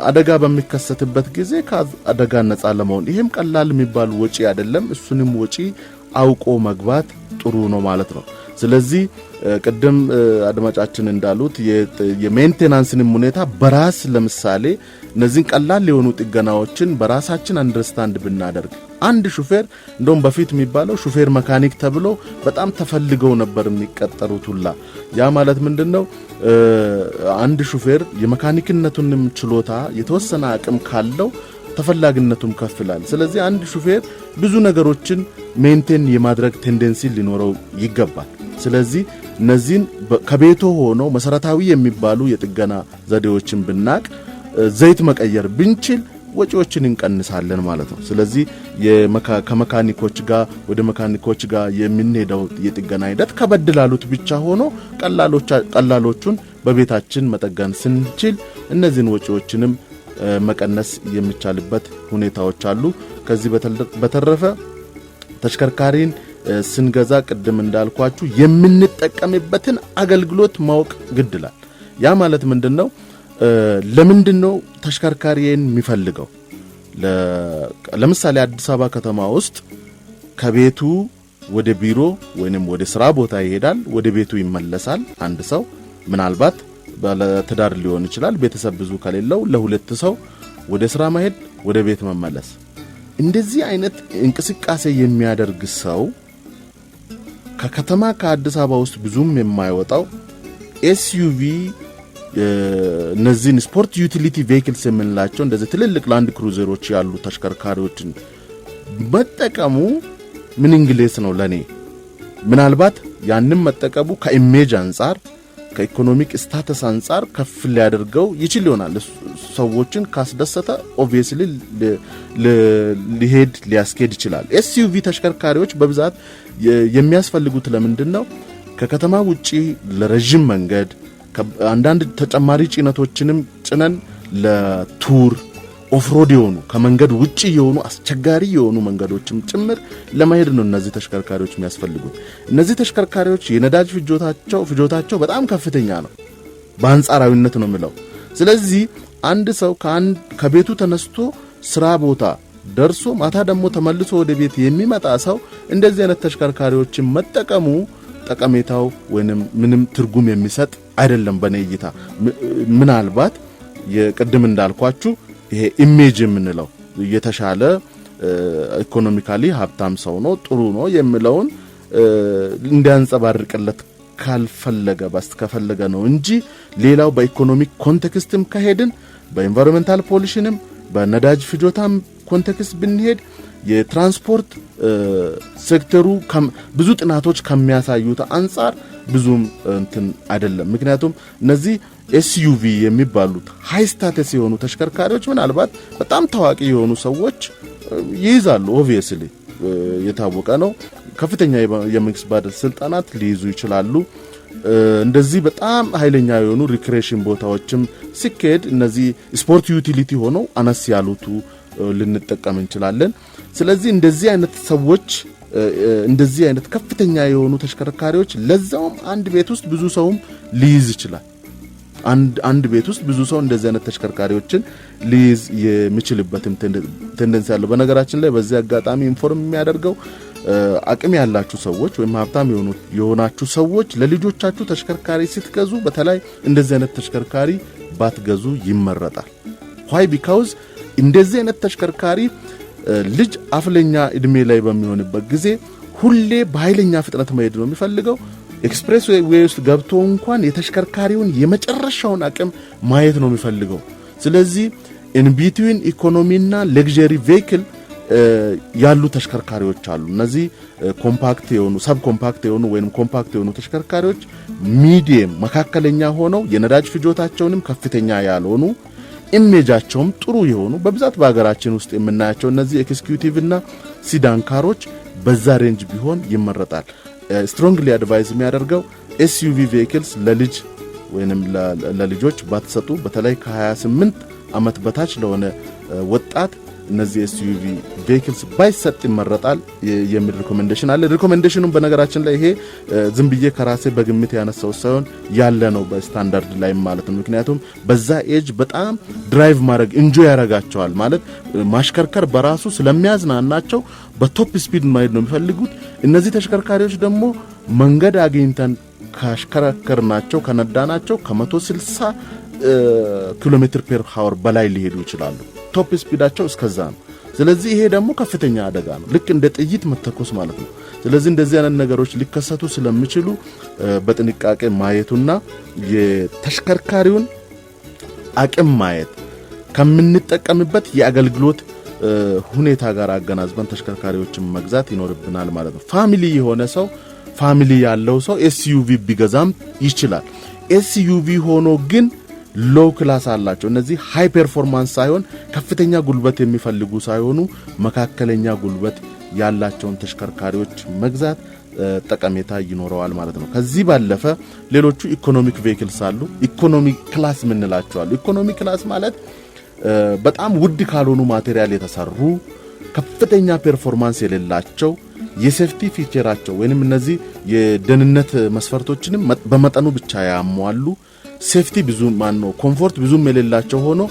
አደጋ በሚከሰትበት ጊዜ ከአደጋ ነፃ ለመሆን ይሄም ቀላል የሚባል ወጪ አይደለም። እሱንም ወጪ አውቆ መግባት ጥሩ ነው ማለት ነው። ስለዚህ ቀደም አድማጫችን እንዳሉት የሜንቴናንስንም ሁኔታ በራስ ለምሳሌ እነዚህን ቀላል የሆኑ ጥገናዎችን በራሳችን አንደርስታንድ ብናደርግ አንድ ሹፌር እንደውም በፊት የሚባለው ሹፌር መካኒክ ተብሎ በጣም ተፈልገው ነበር የሚቀጠሩት ሁላ ያ ማለት ምንድነው አንድ ሹፌር የመካኒክነቱንም ችሎታ የተወሰነ አቅም ካለው ተፈላጊነቱም ከፍላል ስለዚህ አንድ ሹፌር ብዙ ነገሮችን ሜንቴን የማድረግ ቴንደንሲ ሊኖረው ይገባል ስለዚህ እነዚህን ከቤቱ ሆኖ መሰረታዊ የሚባሉ የጥገና ዘዴዎችን ብናቅ ዘይት መቀየር ብንችል ወጪዎችን እንቀንሳለን ማለት ነው ስለዚህ ከመካኒኮች ጋር ወደ መካኒኮች ጋር የምንሄደው የጥገና ሂደት ከበድላሉት ብቻ ሆኖ ቀላሎቹን በቤታችን መጠገን ስንችል እነዚህን ወጪዎችንም መቀነስ የሚቻልበት ሁኔታዎች አሉ ከዚህ በተረፈ ተሽከርካሪን ስንገዛ ቀደም እንዳልኳችሁ የምንጠቀምበትን አገልግሎት ማወቅ ግድላል ያ ማለት ምንድነው ለምንድነው ተሽከርካሪን የሚፈልገው ለምሳሌ አዲስ አበባ ከተማ ውስጥ ከቤቱ ወደ ቢሮ ወይንም ወደ ስራ ቦታ ይሄዳል ወደ ቤቱ ይመለሳል አንድ ሰው ምናልባት ባለትዳር ሊሆን ይችላል ቤተሰብ ብዙ ከሌለው ለሁለት ሰው ወደ ስራ መሄድ ወደ ቤት መመለስ እንደዚህ አይነት እንቅስቃሴ የሚያደርግ ሰው ከከተማ ከአዲስ አበባ ውስጥ ብዙም የማይወጣው ኤስዩቪ እነዚህን ስፖርት ዩቲሊቲ ቬሂክልስ የምንላቸው እንደዚህ ትልልቅ ላንድ ክሩዘሮች ያሉ ተሽከርካሪዎችን መጠቀሙ ምን እንግሊዝ ነው ለኔ ምናልባት ያንን መጠቀሙ ከኢሜጅ አንፃር ከኢኮኖሚክ ስታተስ አንፃር ከፍ ሊያደርገው ይችል ይሆናል ሰዎችን ካስደሰተ ኦብቪየስሊ ሊሄድ ሊያስኬድ ይችላል ኤስዩቪ ተሽከርካሪዎች በብዛት የሚያስፈልጉት ለምንድነው ከከተማ ውጪ ለረጅም መንገድ አንዳንድ ተጨማሪ ጭነቶችንም ጭነን ለቱር ኦፍሮድ የሆኑ ከመንገድ ውጪ የሆኑ አስቸጋሪ የሆኑ መንገዶችም ጭምር ለማሄድ ነው እነዚህ ተሽከርካሪዎች የሚያስፈልጉት እነዚህ ተሽከርካሪዎች የነዳጅ ፍጆታቸው በጣም ከፍተኛ ነው በአንጻራዊነት ነው ምለው ስለዚህ አንድ ሰው ከቤቱ ተነስቶ ስራ ቦታ ደርሶ ማታ ደግሞ ተመልሶ ወደ ቤት የሚመጣ ሰው እንደዚህ አይነት ተሽከርካሪዎችን መጠቀሙ ጠቀሜታው ወይንም ምንም ትርጉም የሚሰጥ አይደለም በነይታ ምናልባት የቀደም እንዳልኳችሁ ይሄ ኢሜጅ የምንለው የተሻለ ኢኮኖሚካሊ ሀብታም ሰው ነው ጥሩ ነው የሚለውን እንዲያንጸባርቅለት ካልፈለገ ከፈለገ ነው እንጂ ሌላው በኢኮኖሚክ ኮንቴክስትም ከሄድን በኤንቫይሮንመንታል ፖሊሽንም በነዳጅ ፍጆታም ኮንቴክስት ብንሄድ የትራንስፖርት ሴክተሩ ብዙ ጥናቶች ከሚያሳዩት አንፃር ብዙም እንትን አይደለም ምክንያቱም እነዚህ ኤስዩቪ የሚባሉት ሃይ ስታተስ የሆኑ ተሽከርካሪዎች ምናልባት በጣም ታዋቂ የሆኑ ሰዎች ይይዛሉ ኦብቪየስሊ የታወቀ ነው ከፍተኛ የመንግስት ባለስልጣናት ሊይዙ ይችላሉ እንደዚህ በጣም ኃይለኛ የሆኑ ሪክሬሽን ቦታዎችም ሲኬድ እነዚህ ስፖርት ዩቲሊቲ ሆነው አነስ ያሉቱ ልንጠቀም እንችላለን ስለዚህ እንደዚህ አይነት ሰዎች እንደዚህ አይነት ከፍተኛ የሆኑ ተሽከርካሪዎች ለዛውም አንድ ቤት ውስጥ ብዙ ሰውም ሊይዝ ይችላል አንድ ቤት ውስጥ ብዙ ሰው እንደዚህ አይነት ተሽከርካሪዎችን ሊይዝ የሚችልበትም ቴንደንሲ ያለው በነገራችን ላይ በዚህ አጋጣሚ ኢንፎርም የሚያደርገው አቅም ያላችሁ ሰዎች ወይም ሀብታም የሆናችሁ ሰዎች ለልጆቻችሁ ተሽከርካሪ ስትገዙ በተለይ እንደዚህ አይነት ተሽከርካሪ ባትገዙ ይመረጣል why because እንደዚህ አይነት ተሽከርካሪ ልጅ አፍለኛ እድሜ ላይ በሚሆንበት ጊዜ ሁሌ በኃይለኛ ፍጥነት መሄድ ነው የሚፈልገው ኤክስፕሬስ ዌይ ውስጥ ገብቶ እንኳን የተሽከርካሪውን የመጨረሻውን አቅም ማየት ነው የሚፈልገው ስለዚህ in between ኢኮኖሚና ለግዠሪ ቬሂክል ያሉ ተሽከርካሪዎች አሉ እነዚህ ኮምፓክት የሆኑ ሰብ ኮምፓክት የሆኑ ወይንም ኮምፓክት የሆኑ ተሽከርካሪዎች ሚዲየም መካከለኛ ሆነው የነዳጅ ፍጆታቸውንም ከፍተኛ ያልሆኑ ኢሜጃቸውም ጥሩ የሆኑ በብዛት በአገራችን ውስጥ የምናያቸው እነዚህ ኤክስኪዩቲቭ እና ሲዳን ካሮች በዛ ሬንጅ ቢሆን ይመረጣል ስትሮንግሊ አድቫይዝ የሚያደርገው ኤስዩቪ ቬሂክልስ ለልጅ ወይንም ለልጆች ባትሰጡ በተለይ ከ28 አመት በታች ለሆነ ወጣት እነዚህ ኤስዩቪ ቬሂክልስ ባይሰጥ ይመረጣል የሚል ሪኮሜንዴሽን አለ ሪኮሜንዴሽኑን በነገራችን ላይ ይሄ ዝም ብዬ ከራሴ በግምት ያነሳው ሳይሆን ያለ ነው በስታንዳርድ ላይ ማለት ነው ምክንያቱም በዛ ኤጅ በጣም ድራይቭ ማድረግ ኢንጆይ ያረጋቸዋል ማለት ማሽከርከር በራሱ ስለሚያዝናናቸው በቶፕ ስፒድ ማይድ ነው የሚፈልጉት እነዚህ ተሽከርካሪዎች ደግሞ መንገድ አግኝተን ካሽከረከርናቸው ከነዳናቸው ከ160 ኪሎ ሜትር ፐር ሃወር በላይ ሊሄዱ ይችላሉ ቶፕ ስፒዳቸው እስከዛ ነው ስለዚህ ይሄ ደግሞ ከፍተኛ አደጋ ነው ልክ እንደ ጥይት መተኮስ ማለት ነው ስለዚህ እንደዚህ አይነት ነገሮች ሊከሰቱ ስለሚችሉ በጥንቃቄ ማየቱና የተሽከርካሪውን አቅም ማየት ከምንጠቀምበት የአገልግሎት ሁኔታ ጋር አገናዝበን ተሽከርካሪዎችን መግዛት ይኖርብናል ማለት ነው ፋሚሊ የሆነ ሰው ፋሚሊ ያለው ሰው ኤስዩቪ ቢገዛም ይችላል ኤስዩቪ ሆኖ ግን ሎው ክላስ አላቸው እነዚህ ሃይ ፐርፎርማንስ ሳይሆን ከፍተኛ ጉልበት የሚፈልጉ ሳይሆኑ መካከለኛ ጉልበት ያላቸውን ተሽከርካሪዎች መግዛት ጠቀሜታ ይኖረዋል ማለት ነው ከዚህ ባለፈ ሌሎቹ ኢኮኖሚክ ቬሂክልስ አሉ ኢኮኖሚ ክላስ ምንላቸው አሉ ኢኮኖሚ ክላስ ማለት በጣም ውድ ካልሆኑ ማቴሪያል የተሰሩ ከፍተኛ ፐርፎርማንስ የሌላቸው የሴፍቲ ፊቸራቸው ወይንም እነዚህ የደህንነት መስፈርቶችንም በመጠኑ ብቻ ያሟሉ ሴፍቲ ብዙ ማነው ኮምፎርት ብዙም የሌላቸው ሆኖ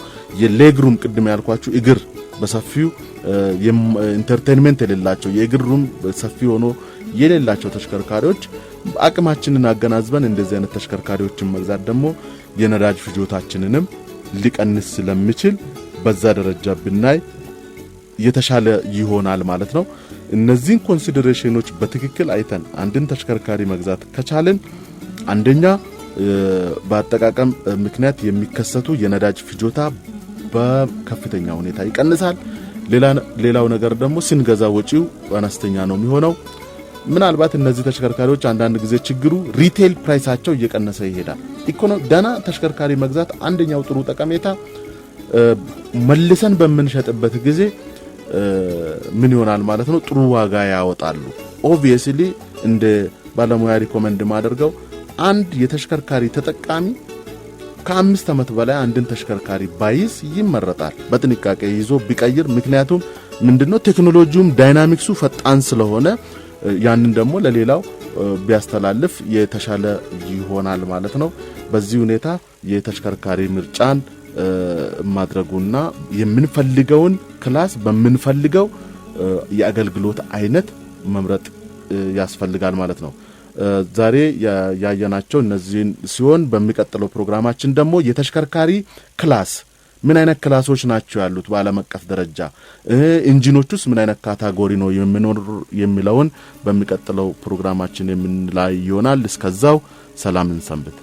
የሌግሩም ቅድም ያልኳችሁ እግር በሰፊው ኢንተርቴይንመንት የሌላቸው የእግር ሩም በሰፊ ሆኖ የሌላቸው ተሽከርካሪዎች አቅማችንን አገናዝበን እንደዚህ አይነት ተሽከርካሪዎችን መግዛት ደግሞ የነዳጅ ፍጆታችንንም ሊቀንስ ስለሚችል በዛ ደረጃ ብናይ የተሻለ ይሆናል ማለት ነው እነዚህን ኮንሲደሬሽኖች በትክክል አይተን አንድን ተሽከርካሪ መግዛት ከቻለን አንደኛ በአጠቃቀም ምክንያት የሚከሰቱ የነዳጅ ፍጆታ በከፍተኛ ሁኔታ ይቀንሳል ሌላው ነገር ደግሞ ስንገዛ ወጪው አነስተኛ ነው የሚሆነው ምናልባት እነዚህ ተሽከርካሪዎች አንዳንድ ጊዜ ችግሩ ሪቴል ፕራይሳቸው እየቀነሰ ይሄዳል ደና ተሽከርካሪ መግዛት አንደኛው ጥሩ ጠቀሜታ መልሰን በመንሸጥበት ጊዜ ምን ይሆናል ማለት ነው ጥሩ ዋጋ ያወጣሉ ኦብቪየስሊ እንደ ባለሙያ ሪኮመንድ ማደርገው አንድ የተሽከርካሪ ተጠቃሚ ከ5 ዓመት በላይ አንድን ተሽከርካሪ ባይዝ ይመረጣል በጥንቃቄ ይዞ ቢቀይር ምክንያቱም ምንድነው ቴክኖሎጂውም ዳይናሚክሱ ፈጣን ስለሆነ ያንን ደግሞ ለሌላው ቢያስተላልፍ የተሻለ ይሆናል ማለት ነው በዚህ ሁኔታ የተሽከርካሪ ምርጫን ማድረጉና የምንፈልገውን ክላስ በመንፈልገው የአገልግሎት አይነት መምረጥ ያስፈልጋል ማለት ነው ዛሬ ያያናቸው እነዚህን ሲሆን በሚቀጥለው ፕሮግራማችን ደግሞ የተሽከርካሪ ክላስ ምን አይነት ክላሶች ናቸው ያሉት በዓለም አቀፍ ደረጃ ኢንጂኖቹስ ምን አይነት ካታጎሪ ነው የሚለውን በሚቀጥለው ፕሮግራማችን የምንላይ ይሆናል እስከዛው ሰላምን ሰንብት